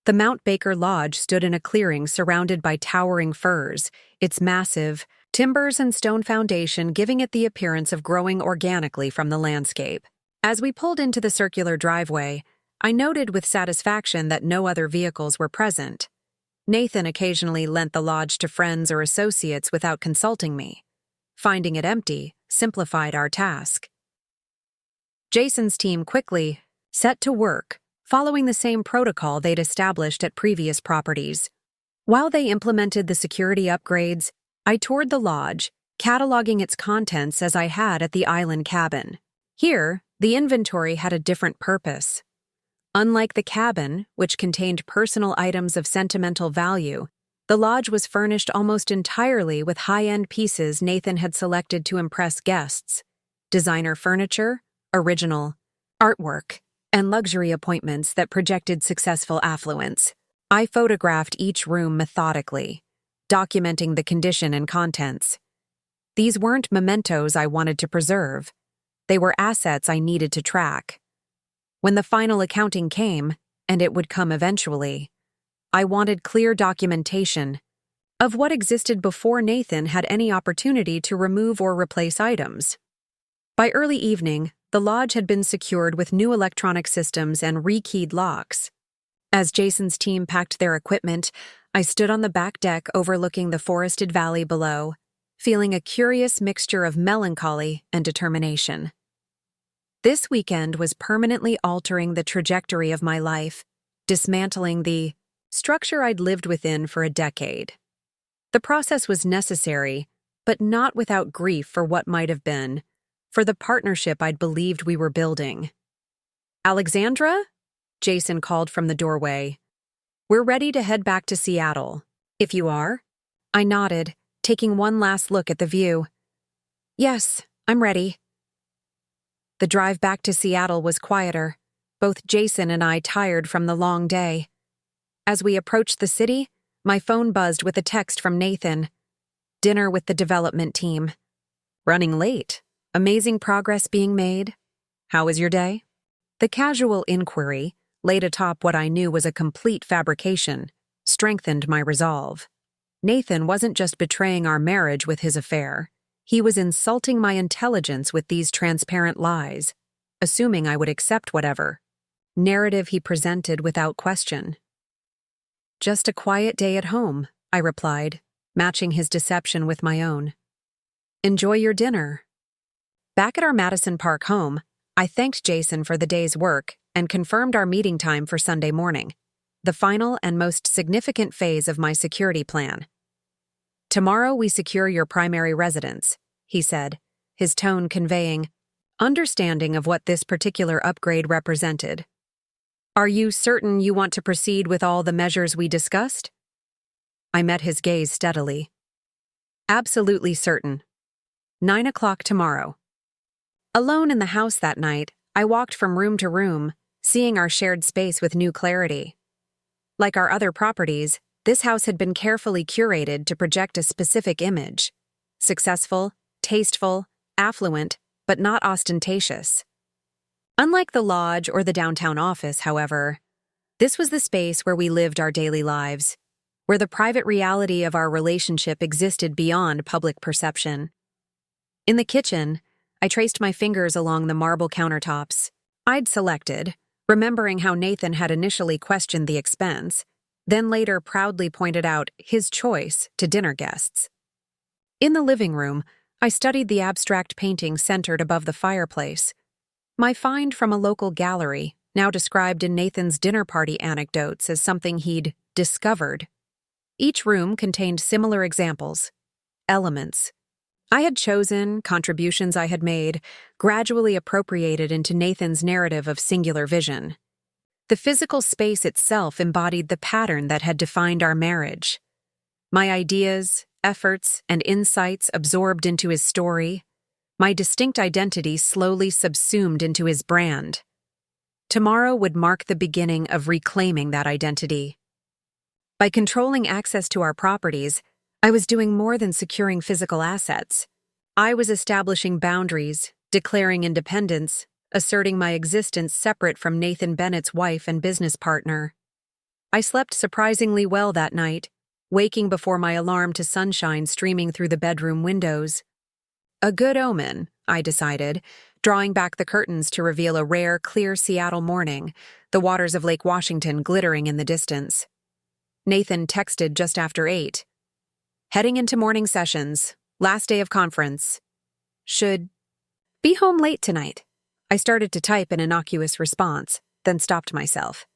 The Mount Baker Lodge stood in a clearing surrounded by towering firs, its massive timbers and stone foundation giving it the appearance of growing organically from the landscape. As we pulled into the circular driveway, I noted with satisfaction that no other vehicles were present. Nathan occasionally lent the lodge to friends or associates without consulting me. Finding it empty simplified our task. Jason's team quickly set to work, following the same protocol they'd established at previous properties. While they implemented the security upgrades, I toured the lodge, cataloging its contents as I had at the island cabin. Here, the inventory had a different purpose. Unlike the cabin, which contained personal items of sentimental value, the lodge was furnished almost entirely with high-end pieces Nathan had selected to impress guests: designer furniture, original artwork, and luxury appointments that projected successful affluence. I photographed each room methodically, documenting the condition and contents. These weren't mementos I wanted to preserve. They were assets I needed to track. When the final accounting came, and it would come eventually, I wanted clear documentation of what existed before Nathan had any opportunity to remove or replace items. By early evening, the lodge had been secured with new electronic systems and rekeyed locks. As Jason's team packed their equipment, I stood on the back deck overlooking the forested valley below, feeling a curious mixture of melancholy and determination. This weekend was permanently altering the trajectory of my life, dismantling the structure I'd lived within for a decade. The process was necessary, but not without grief for what might have been, for the partnership I'd believed we were building. "Alexandra?" Jason called from the doorway. "We're ready to head back to Seattle. If you are?" I nodded, taking one last look at the view. "Yes, I'm ready." The drive back to Seattle was quieter, both Jason and I tired from the long day. As we approached the city, my phone buzzed with a text from Nathan. "Dinner with the development team. Running late. Amazing progress being made. How was your day?" The casual inquiry, laid atop what I knew was a complete fabrication, strengthened my resolve. Nathan wasn't just betraying our marriage with his affair. He was insulting my intelligence with these transparent lies, assuming I would accept whatever narrative he presented without question. "Just a quiet day at home," I replied, matching his deception with my own. "Enjoy your dinner." Back at our Madison Park home, I thanked Jason for the day's work and confirmed our meeting time for Sunday morning, the final and most significant phase of my security plan. "Tomorrow we secure your primary residence," he said, his tone conveying understanding of what this particular upgrade represented. "Are you certain you want to proceed with all the measures we discussed?" I met his gaze steadily. "Absolutely certain. 9 o'clock tomorrow." Alone in the house that night, I walked from room to room, seeing our shared space with new clarity. Like our other properties, this house had been carefully curated to project a specific image: successful, tasteful, affluent, but not ostentatious. Unlike the lodge or the downtown office, however, this was the space where we lived our daily lives, where the private reality of our relationship existed beyond public perception. In the kitchen, I traced my fingers along the marble countertops I'd selected, remembering how Nathan had initially questioned the expense, then later proudly pointed out his choice to dinner guests. In the living room, I studied the abstract painting centered above the fireplace, my find from a local gallery, now described in Nathan's dinner party anecdotes as something he'd discovered. Each room contained similar examples, elements I had chosen, contributions I had made, gradually appropriated into Nathan's narrative of singular vision. The physical space itself embodied the pattern that had defined our marriage. My ideas, efforts, and insights absorbed into his story, my distinct identity slowly subsumed into his brand. Tomorrow would mark the beginning of reclaiming that identity. By controlling access to our properties, I was doing more than securing physical assets. I was establishing boundaries, declaring independence, asserting my existence separate from Nathan Bennett's wife and business partner. I slept surprisingly well that night, waking before my alarm to sunshine streaming through the bedroom windows. A good omen, I decided, drawing back the curtains to reveal a rare, clear Seattle morning, the waters of Lake Washington glittering in the distance. Nathan texted just after 8. "Heading into morning sessions. Last day of conference. Should be home late tonight." I started to type an innocuous response, then stopped myself.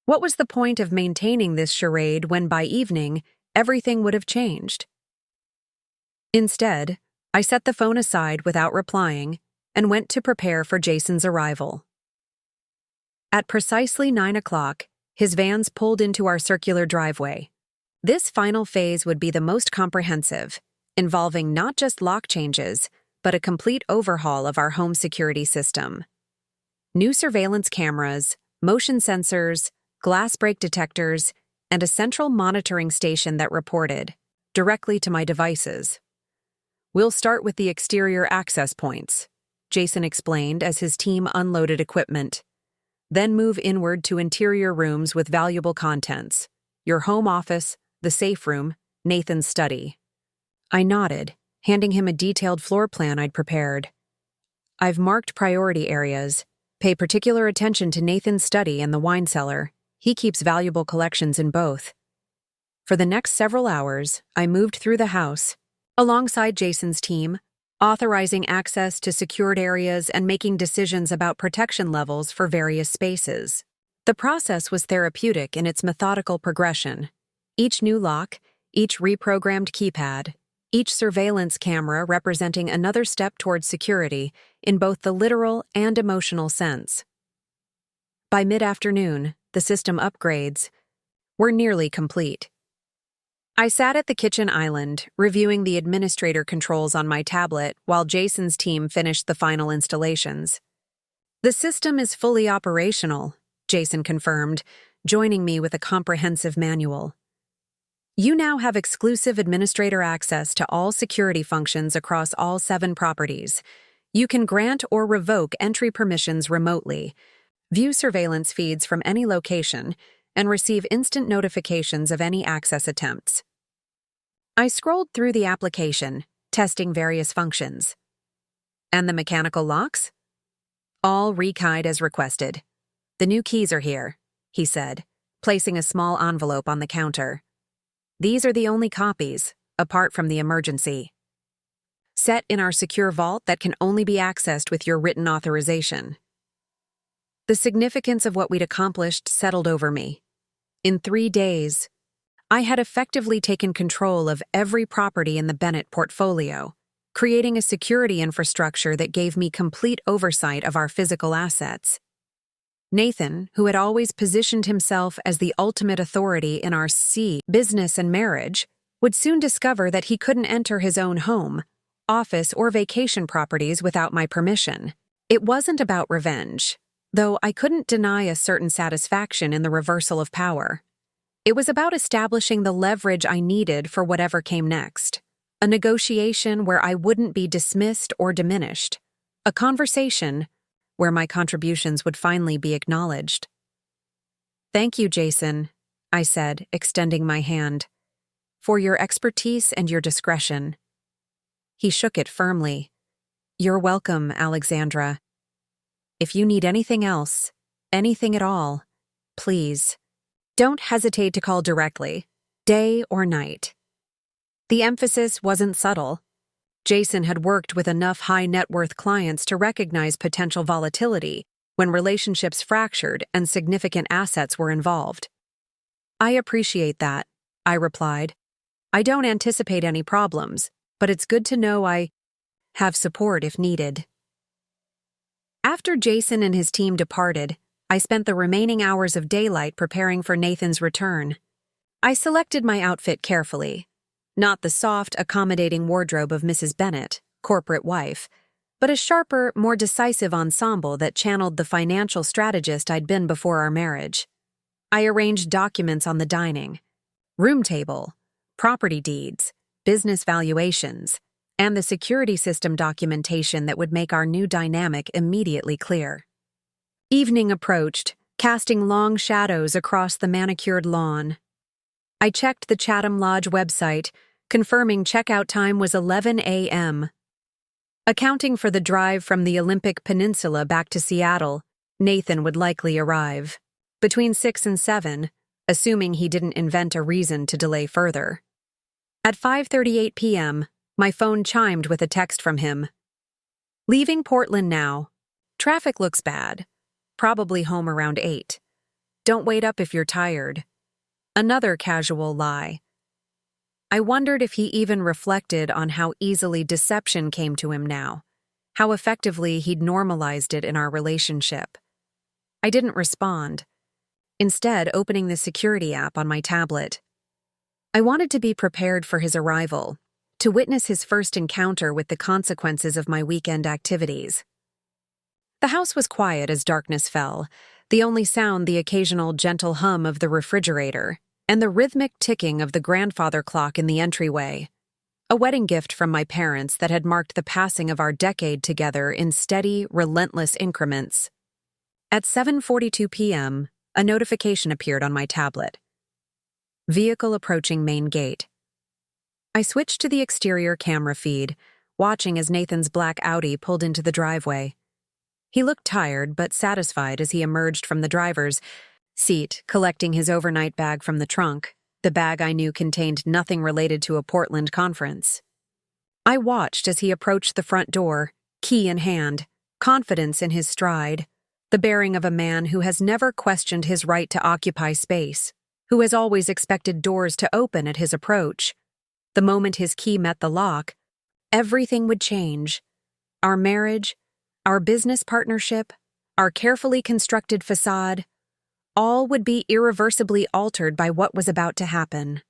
What was the point of maintaining this charade when by evening, everything would have changed? Instead, I set the phone aside without replying and went to prepare for Jason's arrival. At precisely 9 o'clock, his vans pulled into our circular driveway. This final phase would be the most comprehensive, involving not just lock changes, but a complete overhaul of our home security system. New surveillance cameras, motion sensors, glass break detectors, and a central monitoring station that reported directly to my devices. "We'll start with the exterior access points," Jason explained as his team unloaded equipment. "Then move inward to interior rooms with valuable contents: your home office, the safe room, Nathan's study." I nodded, handing him a detailed floor plan I'd prepared. "I've marked priority areas. Pay particular attention to Nathan's study and the wine cellar. He keeps valuable collections in both." For the next several hours, I moved through the house, alongside Jason's team, authorizing access to secured areas and making decisions about protection levels for various spaces. The process was therapeutic in its methodical progression. Each new lock, each reprogrammed keypad, each surveillance camera representing another step towards security in both the literal and emotional sense. By mid-afternoon, the system upgrades were nearly complete. I sat at the kitchen island, reviewing the administrator controls on my tablet while Jason's team finished the final installations. "The system is fully operational," Jason confirmed, joining me with a comprehensive manual. "You now have exclusive administrator access to all security functions across all 7 properties. You can grant or revoke entry permissions remotely, view surveillance feeds from any location, and receive instant notifications of any access attempts." I scrolled through the application, testing various functions. And the mechanical locks? All rekeyed as requested. The new keys are here, he said, placing a small envelope on the counter. These are the only copies, apart from the emergency. Set in our secure vault that can only be accessed with your written authorization. The significance of what we'd accomplished settled over me. In 3 days, I had effectively taken control of every property in the Bennett portfolio, creating a security infrastructure that gave me complete oversight of our physical assets. Nathan, who had always positioned himself as the ultimate authority in our business and marriage, would soon discover that he couldn't enter his own home, office, or vacation properties without my permission. It wasn't about revenge, though I couldn't deny a certain satisfaction in the reversal of power. It was about establishing the leverage I needed for whatever came next. A negotiation where I wouldn't be dismissed or diminished. A conversation where my contributions would finally be acknowledged. "Thank you, Jason," I said, extending my hand, "for your expertise and your discretion." He shook it firmly. "You're welcome, Alexandra. If you need anything else, anything at all, please, don't hesitate to call directly, day or night." The emphasis wasn't subtle. Jason had worked with enough high-net-worth clients to recognize potential volatility when relationships fractured and significant assets were involved. "I appreciate that," I replied. "I don't anticipate any problems, but it's good to know I have support if needed." After Jason and his team departed, I spent the remaining hours of daylight preparing for Nathan's return. I selected my outfit carefully. Not the soft, accommodating wardrobe of Mrs. Bennett, corporate wife, but a sharper, more decisive ensemble that channeled the financial strategist I'd been before our marriage. I arranged documents on the dining room table, property deeds, business valuations, and the security system documentation that would make our new dynamic immediately clear. Evening approached, casting long shadows across the manicured lawn. I checked the Chatham Lodge website, confirming checkout time was 11 a.m. Accounting for the drive from the Olympic Peninsula back to Seattle, Nathan would likely arrive between 6 and 7, assuming he didn't invent a reason to delay further. At 5:38 p.m., my phone chimed with a text from him. "Leaving Portland now. Traffic looks bad. Probably home around 8. Don't wait up if you're tired." Another casual lie. I wondered if he even reflected on how easily deception came to him now, how effectively he'd normalized it in our relationship. I didn't respond, instead opening the security app on my tablet. I wanted to be prepared for his arrival, to witness his first encounter with the consequences of my weekend activities. The house was quiet as darkness fell, the only sound the occasional gentle hum of the refrigerator and the rhythmic ticking of the grandfather clock in the entryway, a wedding gift from my parents that had marked the passing of our decade together in steady, relentless increments. At 7:42 p.m., a notification appeared on my tablet. Vehicle approaching main gate. I switched to the exterior camera feed, watching as Nathan's black Audi pulled into the driveway. He looked tired but satisfied as he emerged from the driver's seat, collecting his overnight bag from the trunk, the bag I knew contained nothing related to a Portland conference. I watched as he approached the front door, key in hand, confidence in his stride, the bearing of a man who has never questioned his right to occupy space, who has always expected doors to open at his approach. The moment his key met the lock, everything would change. Our marriage, our business partnership, our carefully constructed facade, all would be irreversibly altered by what was about to happen.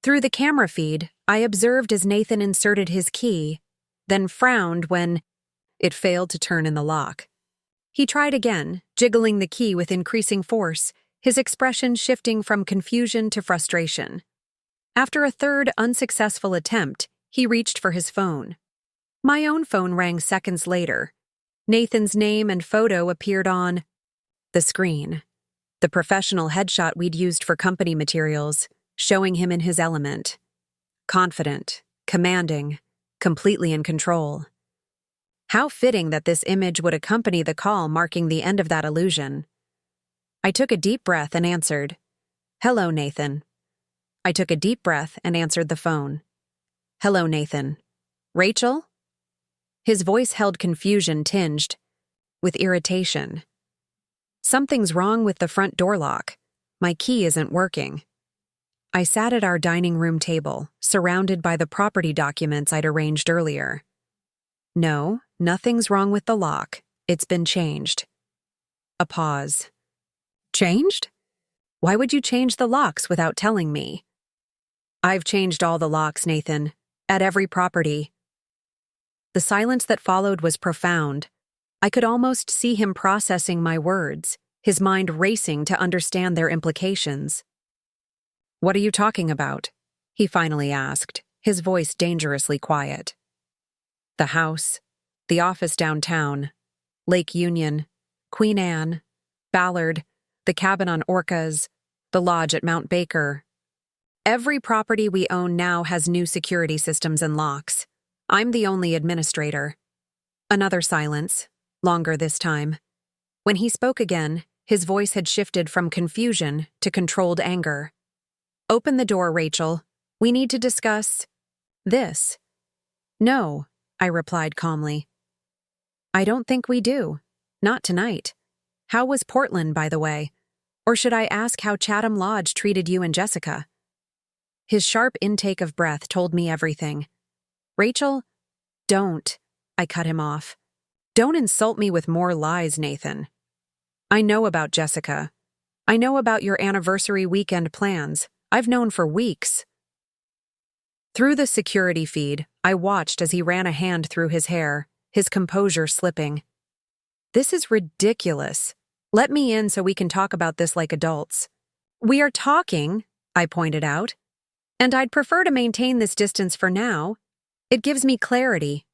Through the camera feed, I observed as Nathan inserted his key, then frowned when it failed to turn in the lock. He tried again, jiggling the key with increasing force, his expression shifting from confusion to frustration. After a third unsuccessful attempt, he reached for his phone. My own phone rang seconds later. Nathan's name and photo appeared on the screen, the professional headshot we'd used for company materials, showing him in his element. confident, commanding, completely in control. How fitting that this image would accompany the call marking the end of that illusion. I took a deep breath and answered, "Hello, Nathan." I took a deep breath and answered the phone. "Hello, Nathan. Rachel?" His voice held confusion tinged with irritation. "Something's wrong with the front door lock. My key isn't working." I sat at our dining room table, surrounded by the property documents I'd arranged earlier. "No, nothing's wrong with the lock. It's been changed." A pause. "Changed? Why would you change the locks without telling me?" "I've changed all the locks, Nathan, at every property." The silence that followed was profound. I could almost see him processing my words, his mind racing to understand their implications. "What are you talking about?" he finally asked, his voice dangerously quiet. "The house, the office downtown, Lake Union, Queen Anne, Ballard, the cabin on Orcas, the lodge at Mount Baker. Every property we own now has new security systems and locks. I'm the only administrator." Another silence, longer this time. When he spoke again, his voice had shifted from confusion to controlled anger. "Open the door, Rachel. We need to discuss this." "No," I replied calmly. "I don't think we do. Not tonight. How was Portland, by the way? Or should I ask how Chatham Lodge treated you and Jessica?" His sharp intake of breath told me everything. "Rachel, don't," I cut him off. "Don't insult me with more lies, Nathan. I know about Jessica. I know about your anniversary weekend plans. I've known for weeks." Through the security feed, I watched as he ran a hand through his hair, his composure slipping. "This is ridiculous. Let me in so we can talk about this like adults." "We are talking," I pointed out, "and I'd prefer to maintain this distance for now. It gives me clarity."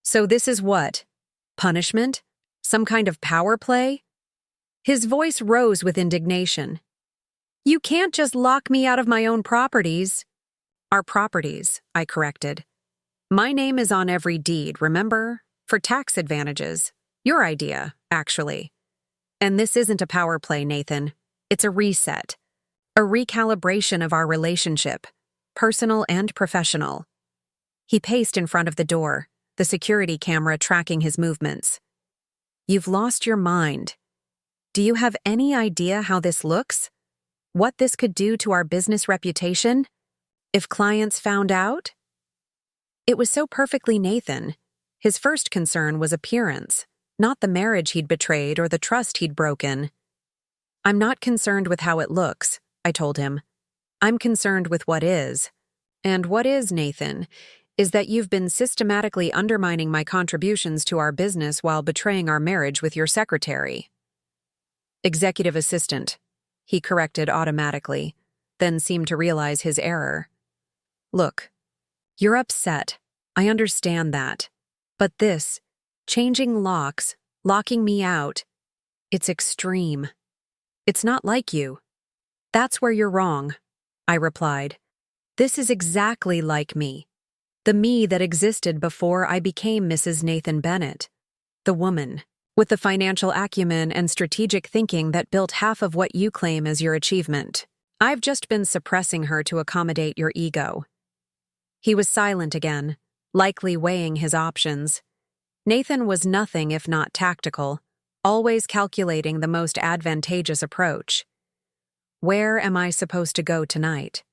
"So this is what? Punishment? Some kind of power play?" His voice rose with indignation. "You can't just lock me out of my own properties." "Our properties," I corrected. "My name is on every deed, remember? For tax advantages. Your idea, actually. And this isn't a power play, Nathan. It's a reset. A recalibration of our relationship, personal and professional." He paced in front of the door, the security camera tracking his movements. "You've lost your mind. Do you have any idea how this looks? What this could do to our business reputation? If clients found out?" It was so perfectly Nathan. His first concern was appearance, not the marriage he'd betrayed or the trust he'd broken. "I'm not concerned with how it looks," I told him. "I'm concerned with what is. And what is, Nathan, is that you've been systematically undermining my contributions to our business while betraying our marriage with your secretary." "Executive assistant," he corrected automatically, then seemed to realize his error. "Look, you're upset. I understand that. But this, changing locks, locking me out, it's extreme. It's not like you." "That's where you're wrong," I replied. "This is exactly like me. The me that existed before I became Mrs. Nathan Bennett. The woman, with the financial acumen and strategic thinking that built half of what you claim as your achievement. I've just been suppressing her to accommodate your ego." He was silent again, likely weighing his options. Nathan was nothing if not tactical, always calculating the most advantageous approach. "Where am I supposed to go tonight?"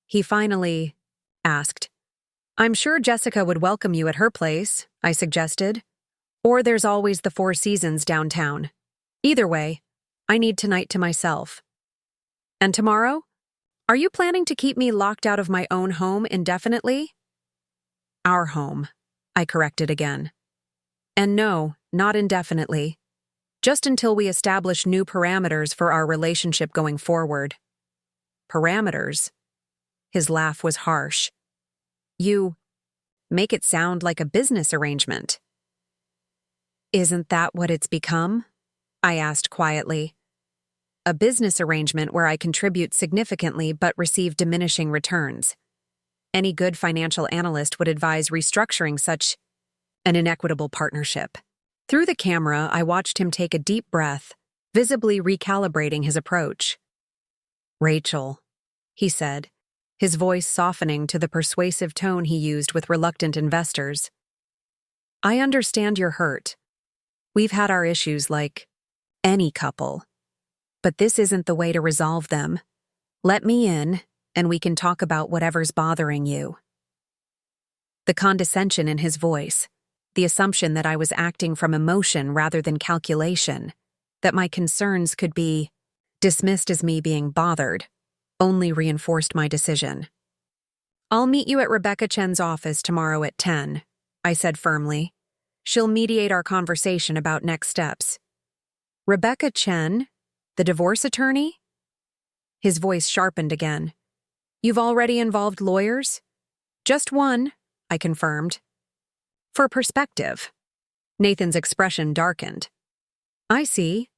He finally asked. "I'm sure Jessica would welcome you at her place," I suggested. "Or there's always the Four Seasons downtown. Either way, I need tonight to myself." "And tomorrow? Are you planning to keep me locked out of my own home indefinitely?" "Our home," I corrected again. "And no, not indefinitely. Just until we establish new parameters for our relationship going forward." "Parameters?" His laugh was harsh. "You make it sound like a business arrangement." "Isn't that what it's become?" I asked quietly. "A business arrangement where I contribute significantly but receive diminishing returns. Any good financial analyst would advise restructuring such an inequitable partnership. Through the camera, I watched him take a deep breath, visibly recalibrating his approach. "Rachel," he said, his voice softening to the persuasive tone he used with reluctant investors. "I understand you're hurt. We've had our issues like any couple. But this isn't the way to resolve them. Let me in, and we can talk about whatever's bothering you." The condescension in his voice, the assumption that I was acting from emotion rather than calculation, that my concerns could be dismissed as me being bothered, only reinforced my decision. "I'll meet you at Rebecca Chen's office tomorrow at 10, I said firmly. "She'll mediate our conversation about next steps." "Rebecca Chen? The divorce attorney?" His voice sharpened again. "You've already involved lawyers?" "Just one," I confirmed. "For perspective." Nathan's expression darkened. "I see.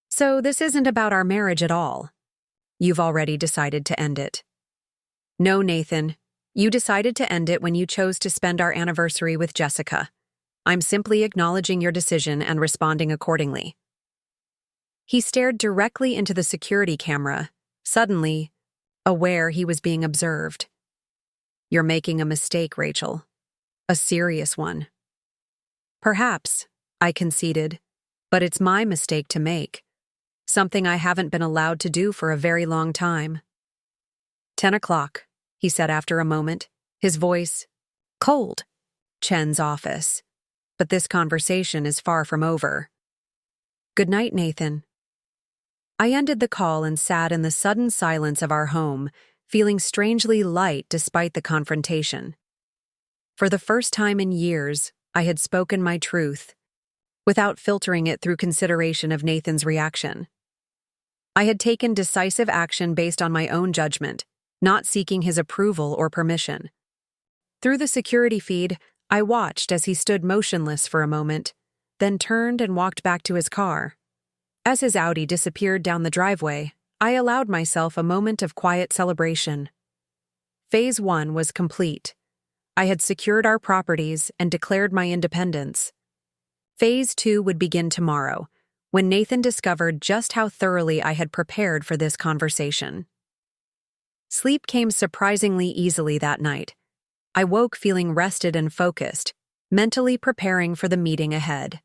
So this isn't about our marriage at all. You've already decided to end it." "No, Nathan. You decided to end it when you chose to spend our anniversary with Jessica. I'm simply acknowledging your decision and responding accordingly." He stared directly into the security camera, suddenly aware he was being observed. "You're making a mistake, Rachel. A serious one." "Perhaps," I conceded, "but it's my mistake to make. Something I haven't been allowed to do for a very long time." 10 o'clock, he said after a moment, his voice cold. "Chen's office. But this conversation is far from over. Good night, Nathan." I ended the call and sat in the sudden silence of our home, feeling strangely light despite the confrontation. For the first time in years, I had spoken my truth, without filtering it through consideration of Nathan's reaction. I had taken decisive action based on my own judgment, not seeking his approval or permission. Through the security feed, I watched as he stood motionless for a moment, then turned and walked back to his car. As his Audi disappeared down the driveway, I allowed myself a moment of quiet celebration. Phase 1 was complete. I had secured our properties and declared my independence. Phase 2 would begin tomorrow, when Nathan discovered just how thoroughly I had prepared for this conversation. Sleep came surprisingly easily that night. I woke feeling rested and focused, mentally preparing for the meeting ahead.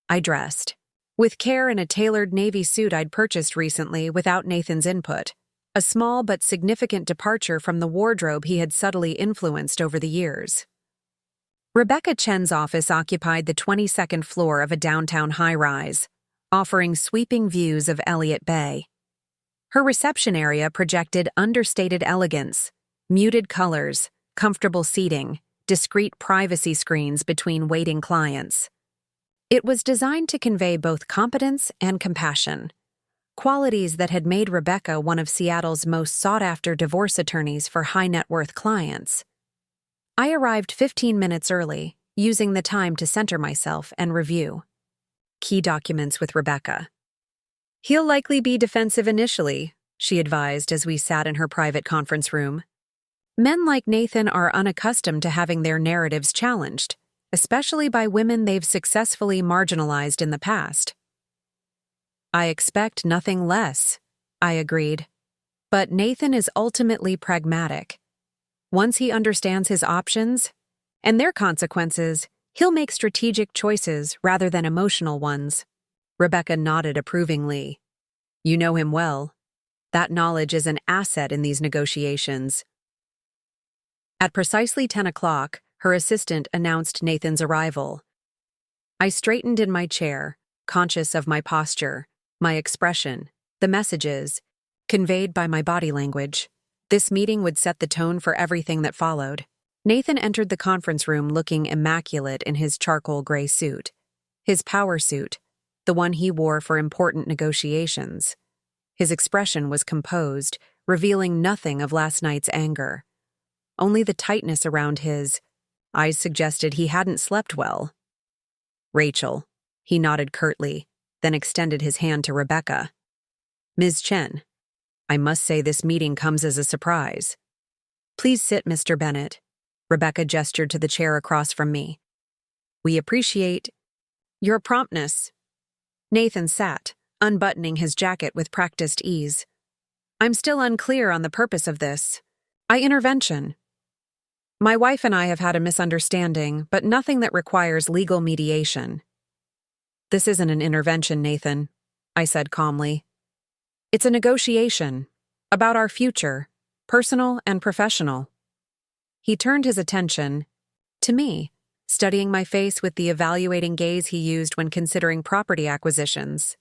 I dressed, with care in a tailored navy suit I'd purchased recently without Nathan's input, a small but significant departure from the wardrobe he had subtly influenced over the years. Rebecca Chen's office occupied the 22nd floor of a downtown high-rise, offering sweeping views of Elliott Bay. Her reception area projected understated elegance, muted colors, comfortable seating, discreet privacy screens between waiting clients. It was designed to convey both competence and compassion, qualities that had made Rebecca one of Seattle's most sought-after divorce attorneys for high-net-worth clients. I arrived 15 minutes early, using the time to center myself and review key documents with Rebecca. "He'll likely be defensive initially," she advised as we sat in her private conference room. "Men like Nathan are unaccustomed to having their narratives challenged, especially by women they've successfully marginalized in the past." "I expect nothing less," I agreed. "But Nathan is ultimately pragmatic. Once he understands his options and their consequences, he'll make strategic choices rather than emotional ones." Rebecca nodded approvingly. "You know him well. That knowledge is an asset in these negotiations." At precisely 10 o'clock, her assistant announced Nathan's arrival. I straightened in my chair, conscious of my posture, my expression, the messages conveyed by my body language. This meeting would set the tone for everything that followed. Nathan entered the conference room looking immaculate in his charcoal gray suit. His power suit, the one he wore for important negotiations. His expression was composed, revealing nothing of last night's anger. Only the tightness around his eyes suggested he hadn't slept well. "Rachel," he nodded curtly, then extended his hand to Rebecca. "Ms. Chen, I must say this meeting comes as a surprise." Please sit, Mr. Bennett. Rebecca gestured to the chair across from me. We appreciate your promptness. Nathan sat, unbuttoning his jacket with practiced ease. I'm still unclear on the purpose of this. Intervention. My wife and I have had a misunderstanding, but nothing that requires legal mediation. This isn't an intervention, Nathan, I said calmly. It's a negotiation about our future, personal and professional. He turned his attention to me, studying my face with the evaluating gaze he used when considering property acquisitions.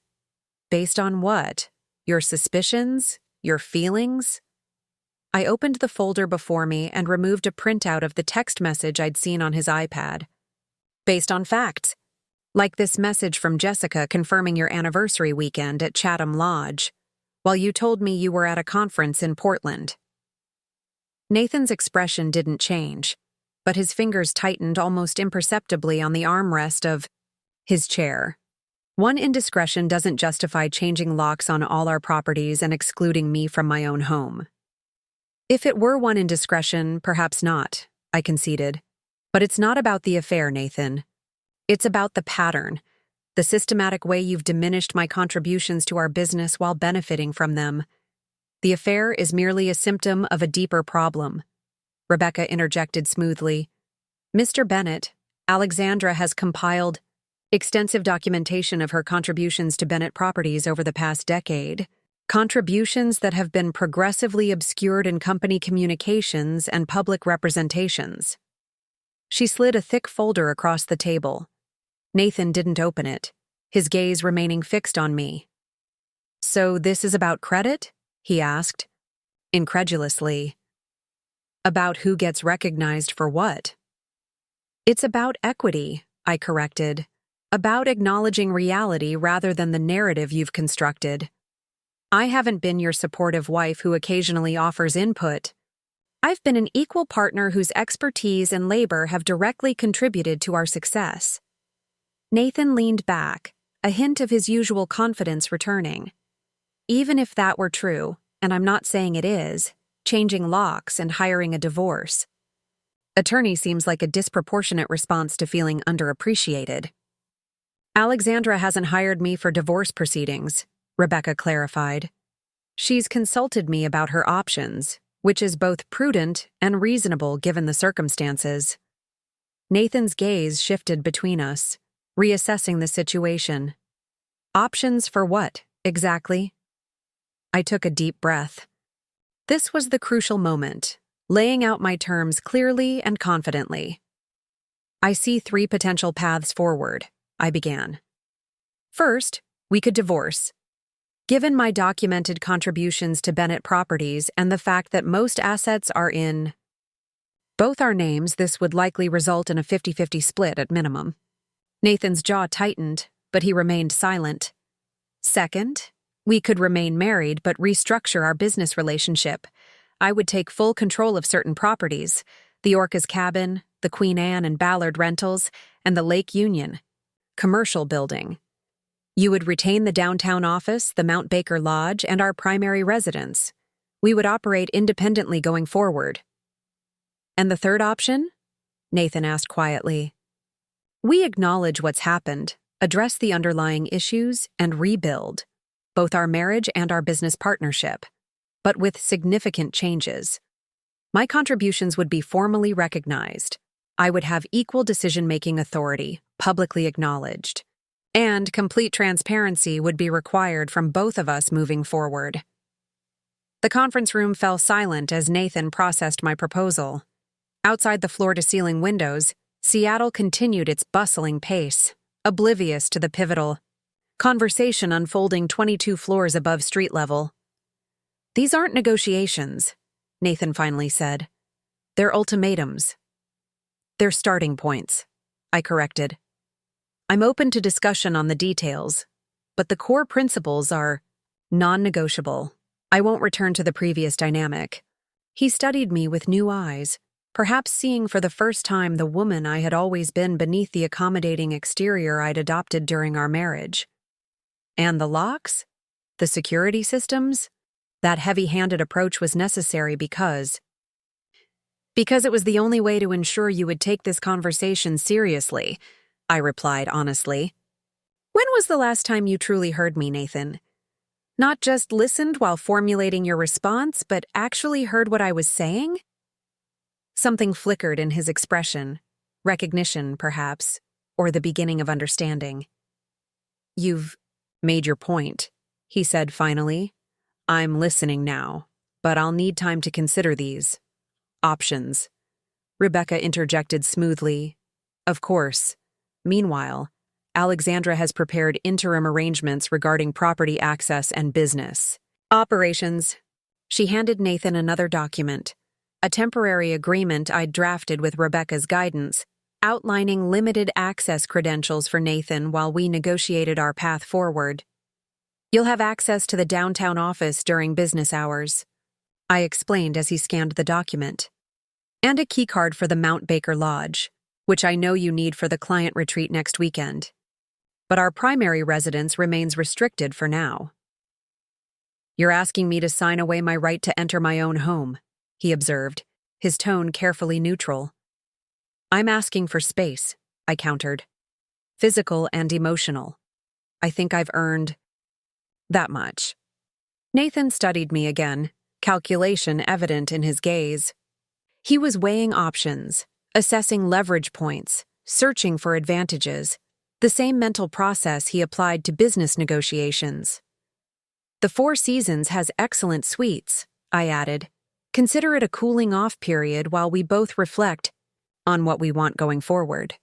Based on what? Your suspicions? Your feelings? I opened the folder before me and removed a printout of the text message I'd seen on his iPad. Based on facts. Like this message from Jessica confirming your anniversary weekend at Chatham Lodge, while you told me you were at a conference in Portland. Nathan's expression didn't change, but his fingers tightened almost imperceptibly on the armrest of his chair. One indiscretion doesn't justify changing locks on all our properties and excluding me from my own home. If it were one indiscretion, perhaps not, I conceded. But it's not about the affair, Nathan. It's about the pattern, the systematic way you've diminished my contributions to our business while benefiting from them. The affair is merely a symptom of a deeper problem. Rebecca interjected smoothly. Mr. Bennett, Alexandra has compiled extensive documentation of her contributions to Bennett Properties over the past decade. Contributions that have been progressively obscured in company communications and public representations. She slid a thick folder across the table. Nathan didn't open it, his gaze remaining fixed on me. So this is about credit? He asked, incredulously. About who gets recognized for what? It's about equity, I corrected. About acknowledging reality rather than the narrative you've constructed. I haven't been your supportive wife who occasionally offers input. I've been an equal partner whose expertise and labor have directly contributed to our success. Nathan leaned back, a hint of his usual confidence returning. Even if that were true, and I'm not saying it is, changing locks and hiring a divorce. Attorney seems like a disproportionate response to feeling underappreciated. Alexandra hasn't hired me for divorce proceedings, Rebecca clarified. She's consulted me about her options, which is both prudent and reasonable given the circumstances. Nathan's gaze shifted between us, reassessing the situation. Options for what, exactly? I took a deep breath. This was the crucial moment, laying out my terms clearly and confidently. I see 3 potential paths forward, I began. First, we could divorce. Given my documented contributions to Bennett Properties and the fact that most assets are in both our names, this would likely result in a 50-50 split at minimum. Nathan's jaw tightened, but he remained silent. Second, we could remain married but restructure our business relationship. I would take full control of certain properties, the Orca's Cabin, the Queen Anne and Ballard Rentals, and the Lake Union commercial building. You would retain the downtown office, the Mount Baker Lodge, and our primary residence. We would operate independently going forward. And the third option? Nathan asked quietly. We acknowledge what's happened, address the underlying issues, and rebuild, both our marriage and our business partnership, but with significant changes. My contributions would be formally recognized. I would have equal decision-making authority, publicly acknowledged. And complete transparency would be required from both of us moving forward. The conference room fell silent as Nathan processed my proposal. Outside the floor-to-ceiling windows, Seattle continued its bustling pace, oblivious to the pivotal conversation unfolding 22 floors above street level. These aren't negotiations, Nathan finally said. They're ultimatums. They're starting points, I corrected. I'm open to discussion on the details, but the core principles are non-negotiable. I won't return to the previous dynamic. He studied me with new eyes, perhaps seeing for the first time the woman I had always been beneath the accommodating exterior I'd adopted during our marriage. And the locks? The security systems? That heavy-handed approach was necessary because Because it was the only way to ensure you would take this conversation seriously, I replied honestly. When was the last time you truly heard me, Nathan? Not just listened while formulating your response, but actually heard what I was saying? Something flickered in his expression. Recognition, perhaps, or the beginning of understanding. You've made your point, he said finally. I'm listening now, but I'll need time to consider these options. Rebecca interjected smoothly. Of course. Meanwhile, Alexandra has prepared interim arrangements regarding property access and business operations. She handed Nathan another document, a temporary agreement I'd drafted with Rebecca's guidance, outlining limited access credentials for Nathan while we negotiated our path forward. You'll have access to the downtown office during business hours, I explained as he scanned the document. And a keycard for the Mount Baker Lodge, which I know you need for the client retreat next weekend. But our primary residence remains restricted for now. You're asking me to sign away my right to enter my own home, he observed, his tone carefully neutral. I'm asking for space, I countered. Physical and emotional. I think I've earned that much. Nathan studied me again, calculation evident in his gaze. He was weighing options, assessing leverage points, searching for advantages, the same mental process he applied to business negotiations. The Four Seasons has excellent suites, I added. Consider it a cooling-off period while we both reflect on what we want going forward.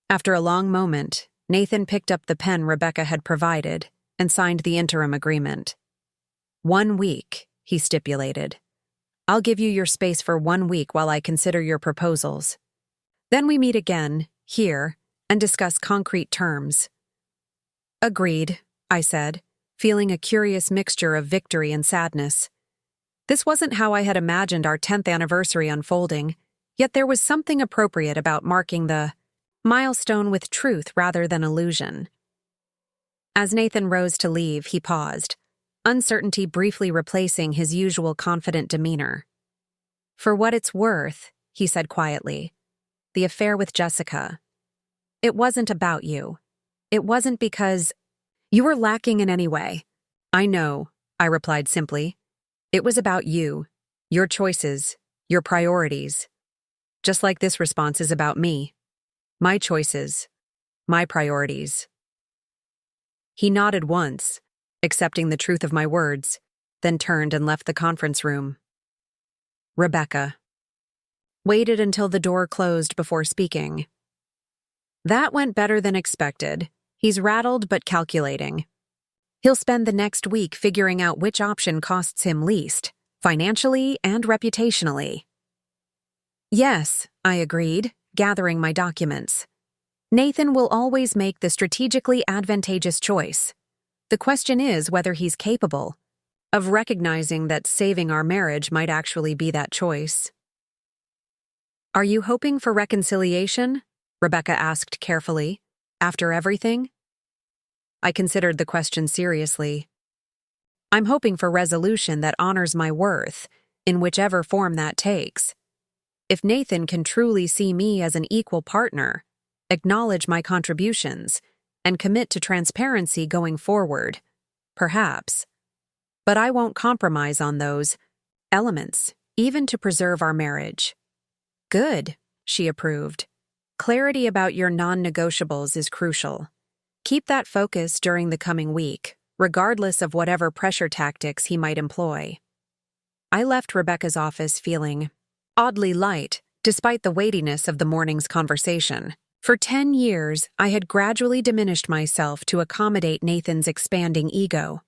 After a long moment, Nathan picked up the pen Rebecca had provided and signed the interim agreement. 1 week, he stipulated. I'll give you your space for 1 week while I consider your proposals. Then we meet again, here, and discuss concrete terms. Agreed, I said, feeling a curious mixture of victory and sadness. This wasn't how I had imagined our 10th anniversary unfolding, yet there was something appropriate about marking the milestone with truth rather than illusion. As Nathan rose to leave, he paused, uncertainty briefly replacing his usual confident demeanor. For what it's worth, he said quietly, the affair with Jessica. It wasn't about you. It wasn't because you were lacking in any way. I know, I replied simply. It was about you, your choices, your priorities. Just like this response is about me. My choices, my priorities. He nodded once, accepting the truth of my words, then turned and left the conference room. Rebecca waited until the door closed before speaking. That went better than expected. He's rattled but calculating. He'll spend the next week figuring out which option costs him least, financially and reputationally. Yes, I agreed, gathering my documents. Nathan will always make the strategically advantageous choice. The question is whether he's capable of recognizing that saving our marriage might actually be that choice. Are you hoping for reconciliation? Rebecca asked carefully. After everything? I considered the question seriously. I'm hoping for resolution that honors my worth, in whichever form that takes. If Nathan can truly see me as an equal partner, acknowledge my contributions, and commit to transparency going forward, perhaps. But I won't compromise on those elements, even to preserve our marriage. Good, she approved. Clarity about your non-negotiables is crucial. Keep that focus during the coming week, regardless of whatever pressure tactics he might employ. I left Rebecca's office feeling oddly light, despite the weightiness of the morning's conversation. For 10 years, I had gradually diminished myself to accommodate Nathan's expanding ego.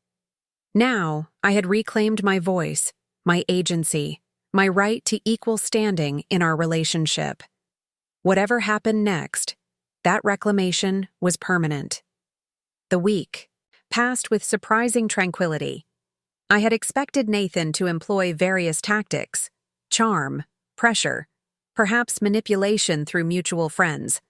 Now, I had reclaimed my voice, my agency, my right to equal standing in our relationship. Whatever happened next, that reclamation was permanent. The week passed with surprising tranquility. I had expected Nathan to employ various tactics: charm, pressure, perhaps manipulation through mutual friends.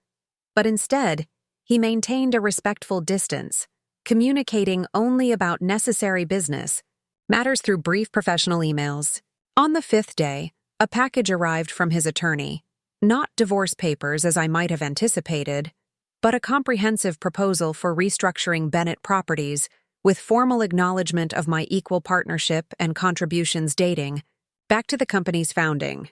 But instead, he maintained a respectful distance, communicating only about necessary business, matters through brief professional emails. On the 5th day, A package arrived from his attorney. Not divorce papers as I might have anticipated, but a comprehensive proposal for restructuring Bennett Properties with formal acknowledgement of my equal partnership and contributions dating back to the company's founding.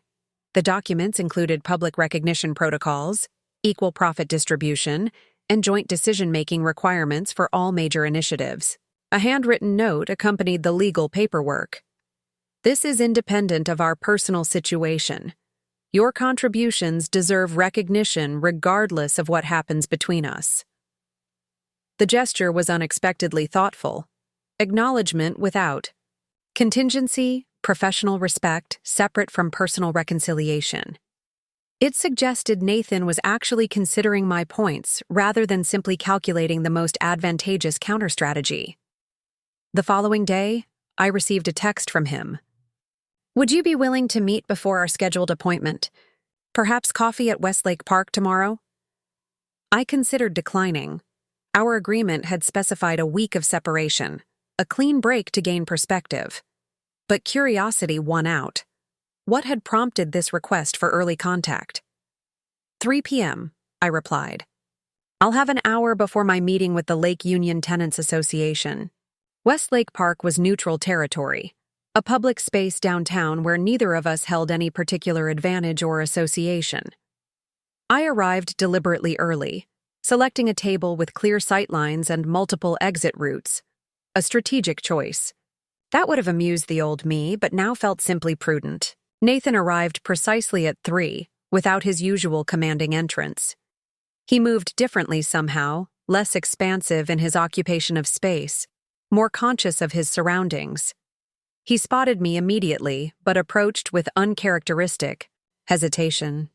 The documents included public recognition protocols, equal profit distribution, and joint decision-making requirements for all major initiatives. A handwritten note accompanied the legal paperwork. This is independent of our personal situation. Your contributions deserve recognition regardless of what happens between us. The gesture was unexpectedly thoughtful. Acknowledgement without contingency, professional respect, separate from personal reconciliation. It suggested Nathan was actually considering my points rather than simply calculating the most advantageous counter-strategy. The following day, I received a text from him. Would you be willing to meet before our scheduled appointment? Perhaps coffee at Westlake Park tomorrow? I considered declining. Our agreement had specified a week of separation, a clean break to gain perspective. But curiosity won out. What had prompted this request for early contact? 3 p.m., I replied. I'll have an hour before my meeting with the Lake Union Tenants Association. Westlake Park was neutral territory, a public space downtown where neither of us held any particular advantage or association. I arrived deliberately early, selecting a table with clear sightlines and multiple exit routes. A strategic choice. That would have amused the old me, but now felt simply prudent. Nathan arrived precisely at 3, without his usual commanding entrance. He moved differently somehow, less expansive in his occupation of space, more conscious of his surroundings. He spotted me immediately, but approached with uncharacteristic hesitation.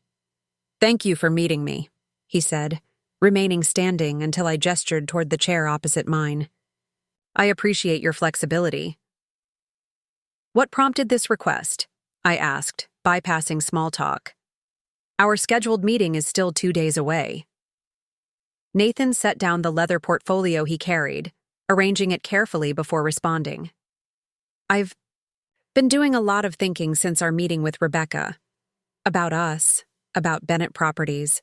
Thank you for meeting me, he said, remaining standing until I gestured toward the chair opposite mine. I appreciate your flexibility. What prompted this request? I asked, bypassing small talk. Our scheduled meeting is still 2 days away. Nathan set down the leather portfolio he carried, arranging it carefully before responding. I've been doing a lot of thinking since our meeting with Rebecca. About us, about Bennett Properties,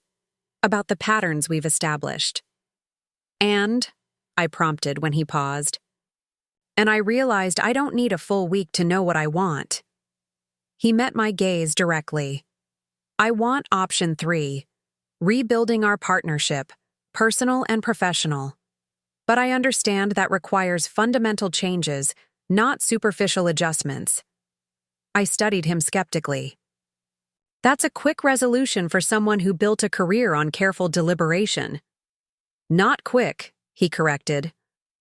about the patterns we've established. And, I prompted when he paused, and I realized I don't need a full week to know what I want. He met my gaze directly. I want option 3, rebuilding our partnership, personal and professional. But I understand that requires fundamental changes, not superficial adjustments. I studied him skeptically. That's a quick resolution for someone who built a career on careful deliberation. Not quick, he corrected.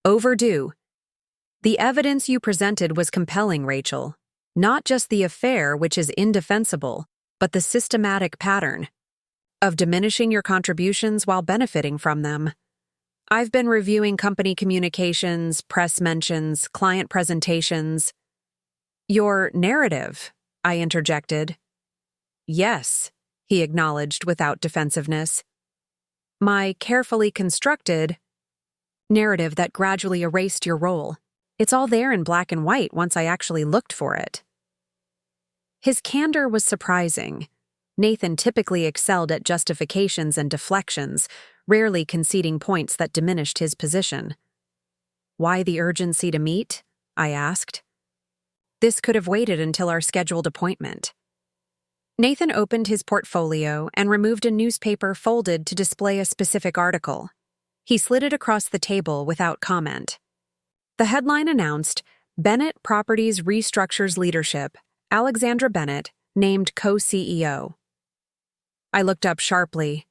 Overdue. The evidence you presented was compelling, Rachel. Not just the affair, which is indefensible, but the systematic pattern of diminishing your contributions while benefiting from them. I've been reviewing company communications, press mentions, client presentations. Your narrative, I interjected. Yes, he acknowledged without defensiveness. My carefully constructed narrative that gradually erased your role. It's all there in black and white once I actually looked for it. His candor was surprising. Nathan typically excelled at justifications and deflections, rarely conceding points that diminished his position. Why the urgency to meet? I asked. This could have waited until our scheduled appointment. Nathan opened his portfolio and removed a newspaper folded to display a specific article. He slid it across the table without comment. The headline announced, Bennett Properties Restructures Leadership, Alexandra Bennett, named co-CEO. I looked up sharply.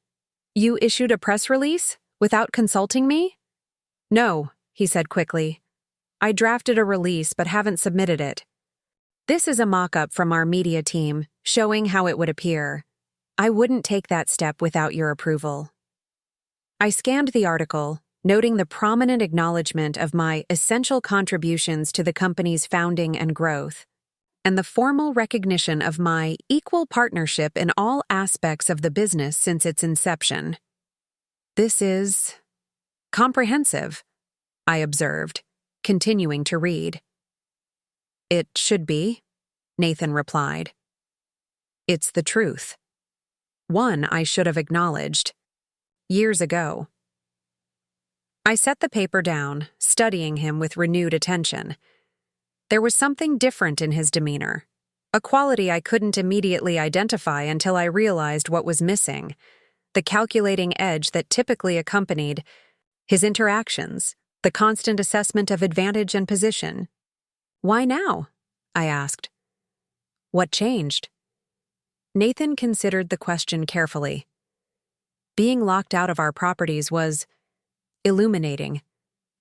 You issued a press release? Without consulting me? No, he said quickly. I drafted a release but haven't submitted it. This is a mock-up from our media team, showing how it would appear. I wouldn't take that step without your approval. I scanned the article, noting the prominent acknowledgement of my essential contributions to the company's founding and growth, and the formal recognition of my equal partnership in all aspects of the business since its inception. This is comprehensive, I observed, continuing to read. It should be, Nathan replied. It's the truth. One I should have acknowledged years ago. I set the paper down, studying him with renewed attention. There was something different in his demeanor, a quality I couldn't immediately identify until I realized what was missing, the calculating edge that typically accompanied his interactions, the constant assessment of advantage and position. "Why now?" I asked. "What changed?" Nathan considered the question carefully. Being locked out of our properties was illuminating,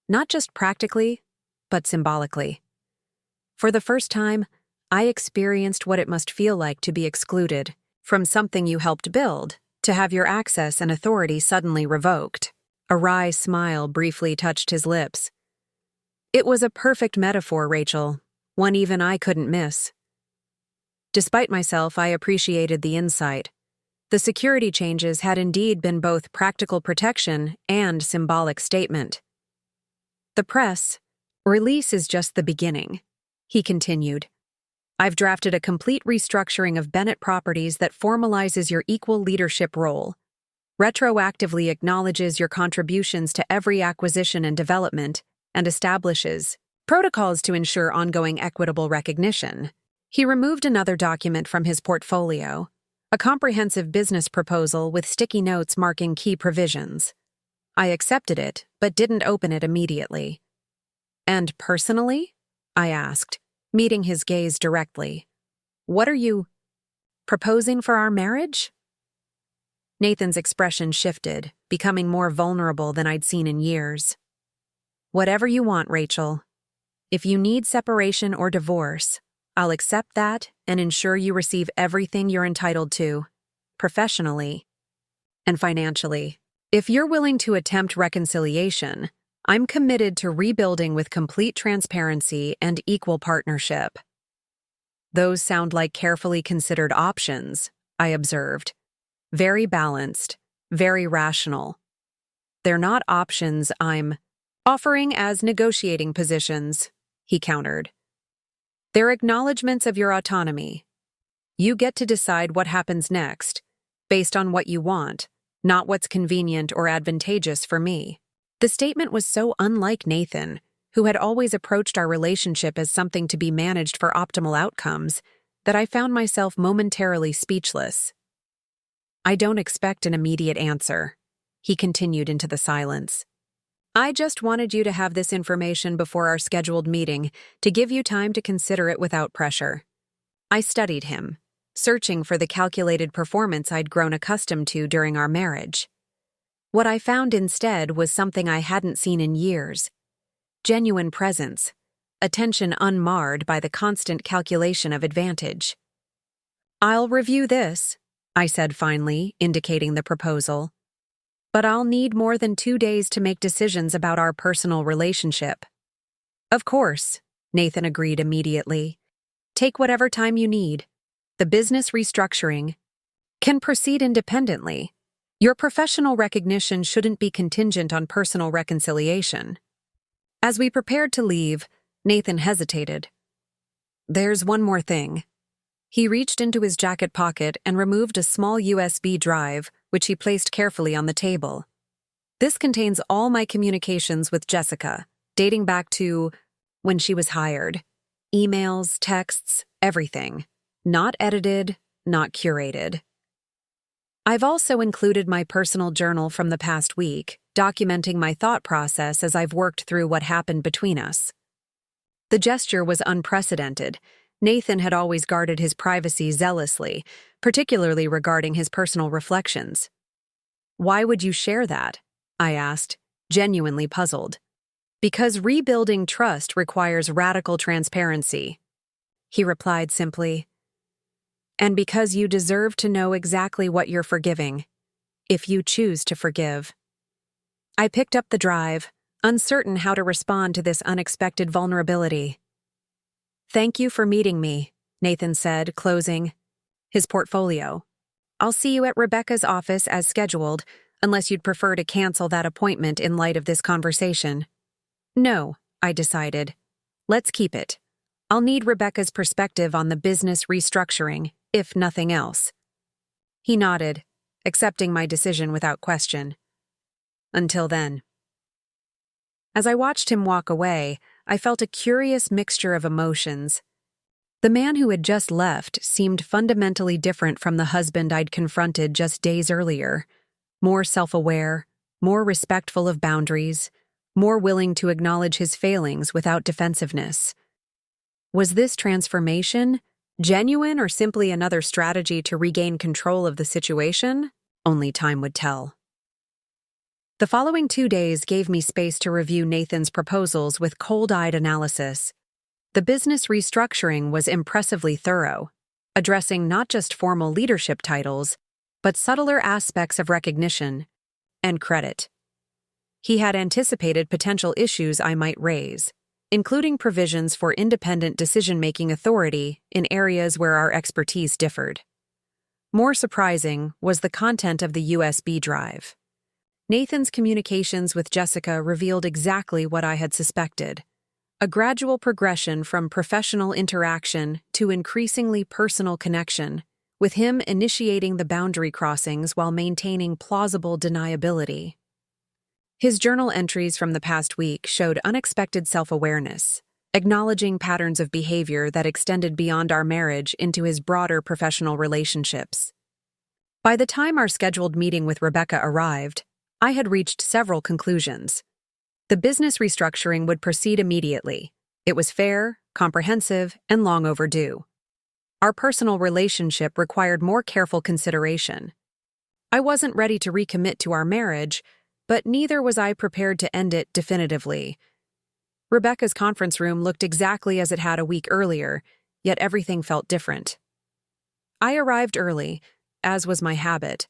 not just practically, but symbolically. For the first time, I experienced what it must feel like to be excluded from something you helped build, to have your access and authority suddenly revoked. A wry smile briefly touched his lips. It was a perfect metaphor, Rachel, one even I couldn't miss. Despite myself, I appreciated the insight. The security changes had indeed been both practical protection and symbolic statement. "The press release is just the beginning," he continued. "I've drafted a complete restructuring of Bennett Properties that formalizes your equal leadership role, retroactively acknowledges your contributions to every acquisition and development, and establishes protocols to ensure ongoing equitable recognition." He removed another document from his portfolio, a comprehensive business proposal with sticky notes marking key provisions. I accepted it, but didn't open it immediately. "And personally?" I asked, meeting his gaze directly. "What are you proposing for our marriage?" Nathan's expression shifted, becoming more vulnerable than I'd seen in years. "Whatever you want, Rachel. If you need separation or divorce, I'll accept that and ensure you receive everything you're entitled to, professionally and financially. If you're willing to attempt reconciliation, I'm committed to rebuilding with complete transparency and equal partnership." "Those sound like carefully considered options," I observed. "Very balanced, very rational." "They're not options I'm offering as negotiating positions," he countered. "They're acknowledgments of your autonomy. You get to decide what happens next, based on what you want, not what's convenient or advantageous for me." The statement was so unlike Nathan, who had always approached our relationship as something to be managed for optimal outcomes, that I found myself momentarily speechless. "I don't expect an immediate answer," he continued into the silence. "I just wanted you to have this information before our scheduled meeting, to give you time to consider it without pressure." I studied him, searching for the calculated performance I'd grown accustomed to during our marriage. What I found instead was something I hadn't seen in years: genuine presence, attention unmarred by the constant calculation of advantage. "I'll review this," I said finally, indicating the proposal. "But I'll need more than 2 days to make decisions about our personal relationship." "Of course," Nathan agreed immediately. "Take whatever time you need. The business restructuring can proceed independently. Your professional recognition shouldn't be contingent on personal reconciliation." As we prepared to leave, Nathan hesitated. "There's one more thing." He reached into his jacket pocket and removed a small USB drive, which he placed carefully on the table. "This contains all my communications with Jessica, dating back to when she was hired. Emails, texts, everything. Not edited, not curated. I've also included my personal journal from the past week, documenting my thought process as I've worked through what happened between us." The gesture was unprecedented. Nathan had always guarded his privacy zealously, particularly regarding his personal reflections. "Why would you share that?" I asked, genuinely puzzled. "Because rebuilding trust requires radical transparency," he replied simply. "And because you deserve to know exactly what you're forgiving, if you choose to forgive." I picked up the drive, uncertain how to respond to this unexpected vulnerability. "Thank you for meeting me," Nathan said, closing his portfolio. "I'll see you at Rebecca's office as scheduled, unless you'd prefer to cancel that appointment in light of this conversation." "No," I decided. "Let's keep it. I'll need Rebecca's perspective on the business restructuring if nothing else. He nodded, accepting my decision without question. Until then. As I watched him walk away, I felt a curious mixture of emotions. The man who had just left seemed fundamentally different from the husband I'd confronted just days earlier. More self-aware, more respectful of boundaries, more willing to acknowledge his failings without defensiveness. Was this transformation genuine or simply another strategy to regain control of the situation? Only time would tell. The following 2 days gave me space to review Nathan's proposals with cold-eyed analysis. The business restructuring was impressively thorough, addressing not just formal leadership titles, but subtler aspects of recognition and credit. He had anticipated potential issues I might raise, including provisions for independent decision-making authority in areas where our expertise differed. More surprising was the content of the USB drive. Nathan's communications with Jessica revealed exactly what I had suspected: a gradual progression from professional interaction to increasingly personal connection, with him initiating the boundary crossings while maintaining plausible deniability. His journal entries from the past week showed unexpected self-awareness, acknowledging patterns of behavior that extended beyond our marriage into his broader professional relationships. By the time our scheduled meeting with Rebecca arrived, I had reached several conclusions. The business restructuring would proceed immediately. It was fair, comprehensive, and long overdue. Our personal relationship required more careful consideration. I wasn't ready to recommit to our marriage, but neither was I prepared to end it definitively. Rebecca's conference room looked exactly as it had a week earlier, yet everything felt different. I arrived early, as was my habit,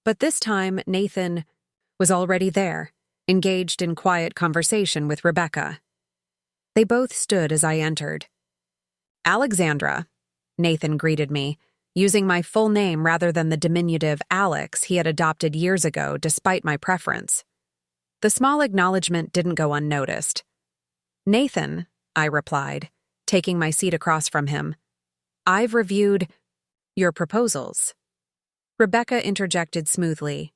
but this time Nathan was already there, engaged in quiet conversation with Rebecca. They both stood as I entered. "Alexandra," Nathan greeted me, using my full name rather than the diminutive Alex he had adopted years ago despite my preference. The small acknowledgement didn't go unnoticed. "Nathan," I replied, taking my seat across from him, "I've reviewed your proposals." Rebecca interjected smoothly.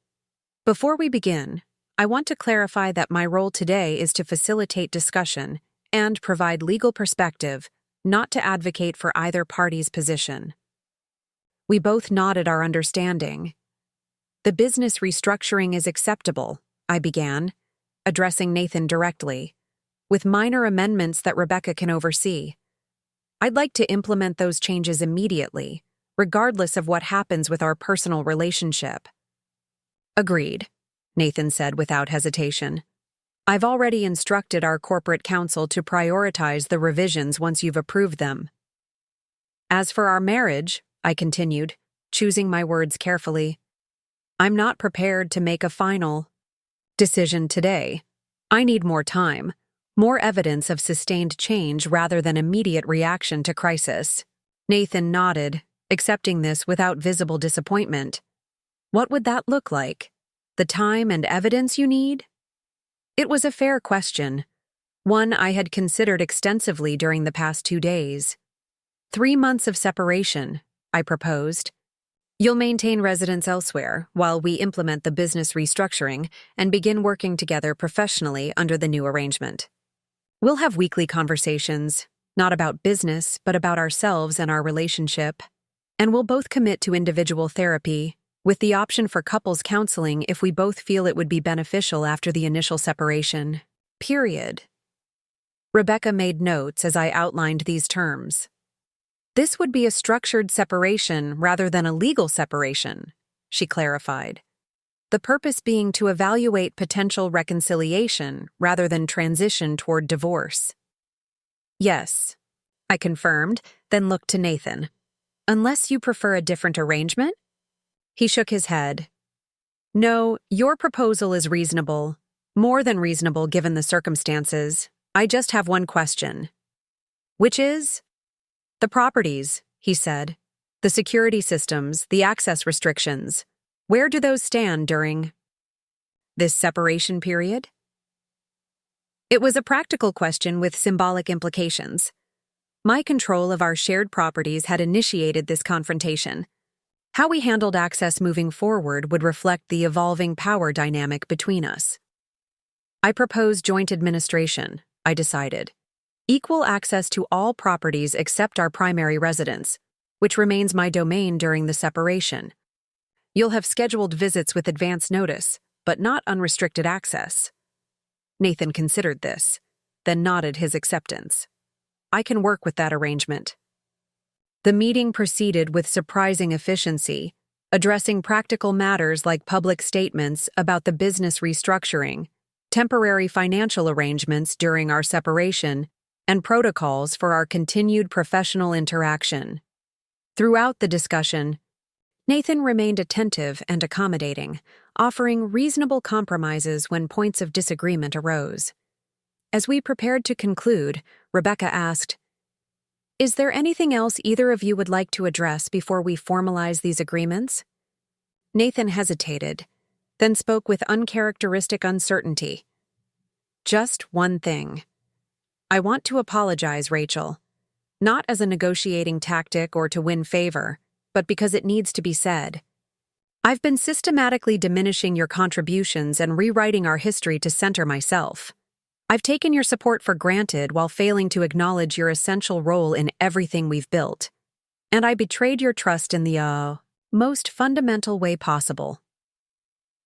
"Before we begin, I want to clarify that my role today is to facilitate discussion and provide legal perspective, not to advocate for either party's position." We both nodded our understanding. "The business restructuring is acceptable," I began, addressing Nathan directly, "with minor amendments that Rebecca can oversee. I'd like to implement those changes immediately, regardless of what happens with our personal relationship." "Agreed," Nathan said without hesitation. "I've already instructed our corporate counsel to prioritize the revisions once you've approved them." "As for our marriage," I continued, choosing my words carefully, "I'm not prepared to make a final decision today. I need more time, more evidence of sustained change rather than immediate reaction to crisis." Nathan nodded, accepting this without visible disappointment. "What would that look like? The time and evidence you need?" It was a fair question, one I had considered extensively during the past 2 days. 3 months of separation, I proposed. "You'll maintain residence elsewhere while we implement the business restructuring and begin working together professionally under the new arrangement. We'll have weekly conversations, not about business, but about ourselves and our relationship. And we'll both commit to individual therapy, with the option for couples counseling if we both feel it would be beneficial after the initial separation. Period." Rebecca made notes as I outlined these terms. "This would be a structured separation rather than a legal separation," she clarified. "The purpose being to evaluate potential reconciliation rather than transition toward divorce." "Yes," I confirmed, then looked to Nathan. "Unless you prefer a different arrangement?" He shook his head. "No, your proposal is reasonable. More than reasonable given the circumstances. I just have one question." "Which is?" "The properties," he said. "The security systems, the access restrictions. Where do those stand during this separation period?" It was a practical question with symbolic implications. My control of our shared properties had initiated this confrontation. How we handled access moving forward would reflect the evolving power dynamic between us. I proposed joint administration, I decided. Equal access to all properties except our primary residence, which remains my domain during the separation. You'll have scheduled visits with advance notice, but not unrestricted access. Nathan considered this, then nodded his acceptance. I can work with that arrangement. The meeting proceeded with surprising efficiency, addressing practical matters like public statements about the business restructuring, temporary financial arrangements during our separation, and protocols for our continued professional interaction. Throughout the discussion, Nathan remained attentive and accommodating, offering reasonable compromises when points of disagreement arose. As we prepared to conclude, Rebecca asked, "Is there anything else either of you would like to address before we formalize these agreements?" Nathan hesitated, then spoke with uncharacteristic uncertainty. "Just one thing. I want to apologize, Rachel. Not as a negotiating tactic or to win favor, but because it needs to be said. I've been systematically diminishing your contributions and rewriting our history to center myself. I've taken your support for granted while failing to acknowledge your essential role in everything we've built. And I betrayed your trust in the, most fundamental way possible."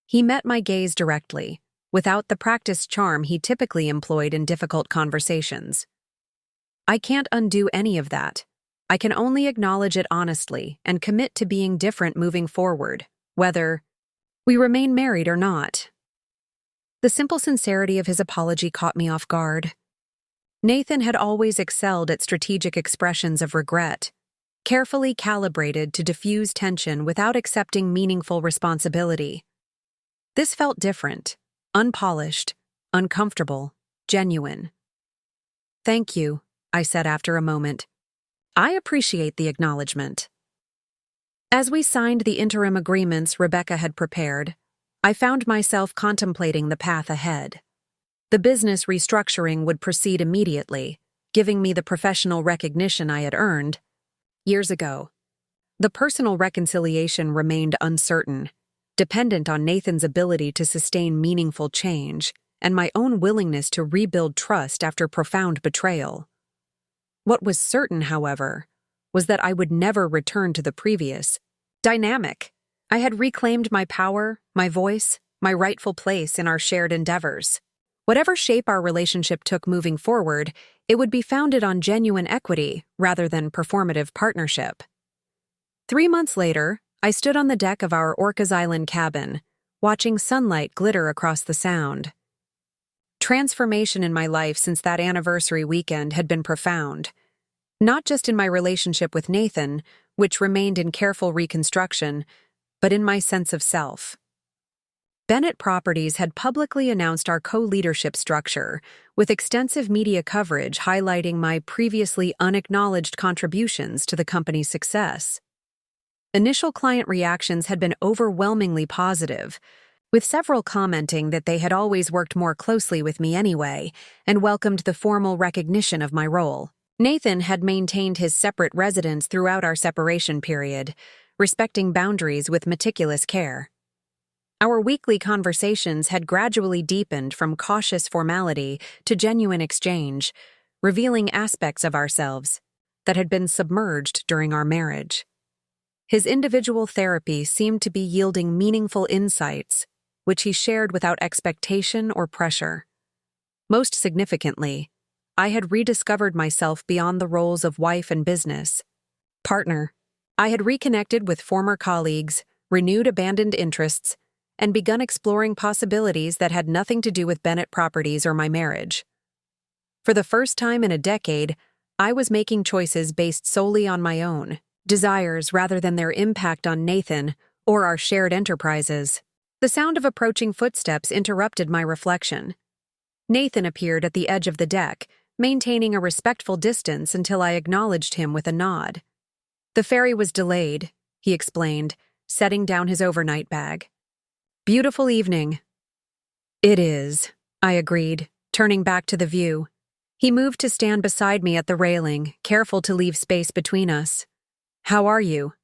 He met my gaze directly, without the practiced charm he typically employed in difficult conversations. "I can't undo any of that. I can only acknowledge it honestly and commit to being different moving forward, whether we remain married or not." The simple sincerity of his apology caught me off guard. Nathan had always excelled at strategic expressions of regret, carefully calibrated to diffuse tension without accepting meaningful responsibility. This felt different, unpolished, uncomfortable, genuine. "Thank you," I said after a moment. "I appreciate the acknowledgement." As we signed the interim agreements Rebecca had prepared, I found myself contemplating the path ahead. The business restructuring would proceed immediately, giving me the professional recognition I had earned years ago. The personal reconciliation remained uncertain, dependent on Nathan's ability to sustain meaningful change and my own willingness to rebuild trust after profound betrayal. What was certain, however, was that I would never return to the previous dynamic. I had reclaimed my power, my voice, my rightful place in our shared endeavors. Whatever shape our relationship took moving forward, it would be founded on genuine equity rather than performative partnership. 3 months later, I stood on the deck of our Orcas Island cabin, watching sunlight glitter across the Sound. Transformation in my life since that anniversary weekend had been profound, not just in my relationship with Nathan, which remained in careful reconstruction, but in my sense of self. Bennett Properties had publicly announced our co-leadership structure, with extensive media coverage highlighting my previously unacknowledged contributions to the company's success. Initial client reactions had been overwhelmingly positive, with several commenting that they had always worked more closely with me anyway and welcomed the formal recognition of my role. Nathan had maintained his separate residence throughout our separation period, respecting boundaries with meticulous care. Our weekly conversations had gradually deepened from cautious formality to genuine exchange, revealing aspects of ourselves that had been submerged during our marriage. His individual therapy seemed to be yielding meaningful insights, which he shared without expectation or pressure. Most significantly, I had rediscovered myself beyond the roles of wife and business partner. I had reconnected with former colleagues, renewed abandoned interests, and begun exploring possibilities that had nothing to do with Bennett Properties or my marriage. For the first time in a decade, I was making choices based solely on my own desires rather than their impact on Nathan or our shared enterprises. The sound of approaching footsteps interrupted my reflection. Nathan appeared at the edge of the deck, maintaining a respectful distance until I acknowledged him with a nod. "The ferry was delayed," he explained, setting down his overnight bag. "Beautiful evening." "It is," I agreed, turning back to the view. He moved to stand beside me at the railing, careful to leave space between us. "How are you?"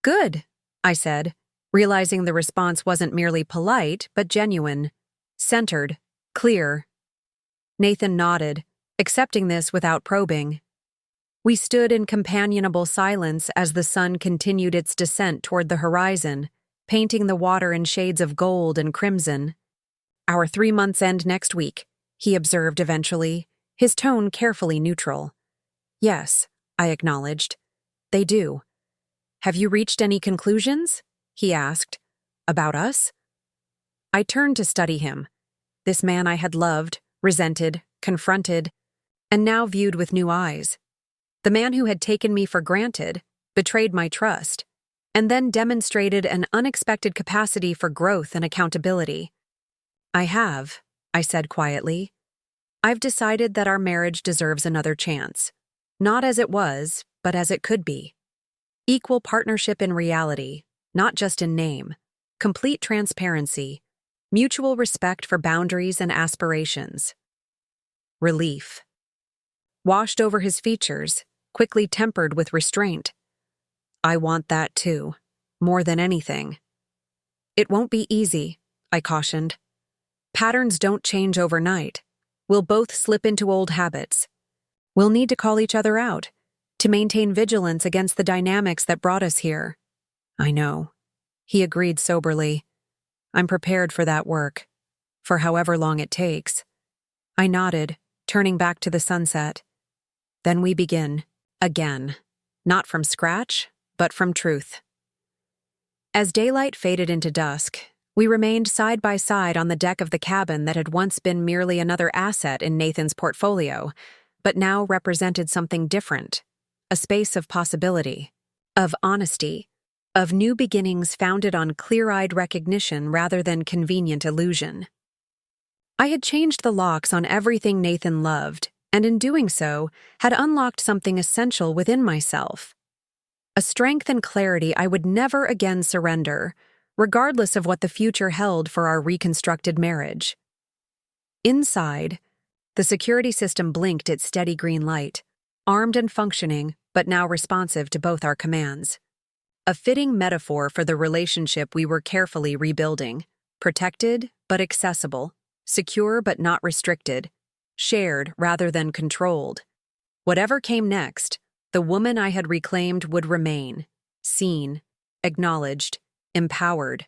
"Good," I said, realizing the response wasn't merely polite, but genuine, centered, clear. Nathan nodded, accepting this without probing. We stood in companionable silence as the sun continued its descent toward the horizon, painting the water in shades of gold and crimson. "Our 3 months end next week," he observed eventually, his tone carefully neutral. "Yes," I acknowledged. "They do." "Have you reached any conclusions?" he asked. "About us?" I turned to study him. This man I had loved, resented, confronted, and now viewed with new eyes. The man who had taken me for granted, betrayed my trust, and then demonstrated an unexpected capacity for growth and accountability. "I have," I said quietly. "I've decided that our marriage deserves another chance. Not as it was, but as it could be. Equal partnership in reality, not just in name. Complete transparency. Mutual respect for boundaries and aspirations." Relief washed over his features, quickly tempered with restraint. "I want that too, more than anything." "It won't be easy," I cautioned. "Patterns don't change overnight. We'll both slip into old habits. We'll need to call each other out, to maintain vigilance against the dynamics that brought us here." "I know," he agreed soberly. "I'm prepared for that work, for however long it takes." I nodded, turning back to the sunset. "Then we begin, again, not from scratch, but from truth." As daylight faded into dusk, we remained side by side on the deck of the cabin that had once been merely another asset in Nathan's portfolio, but now represented something different, a space of possibility, of honesty, of new beginnings founded on clear-eyed recognition rather than convenient illusion. I had changed the locks on everything Nathan loved, and in doing so, had unlocked something essential within myself. A strength and clarity I would never again surrender, regardless of what the future held for our reconstructed marriage. Inside, the security system blinked its steady green light, armed and functioning, but now responsive to both our commands. A fitting metaphor for the relationship we were carefully rebuilding, protected but accessible, secure but not restricted, shared rather than controlled. Whatever came next, the woman I had reclaimed would remain, seen, acknowledged, empowered.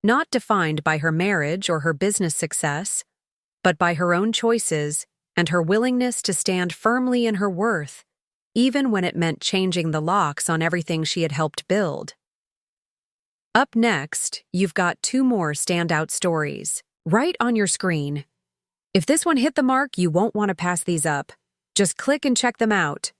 Not defined by her marriage or her business success, but by her own choices and her willingness to stand firmly in her worth, even when it meant changing the locks on everything she had helped build. Up next, you've got 2 more standout stories, right on your screen. If this one hit the mark, you won't want to pass these up. Just click and check them out.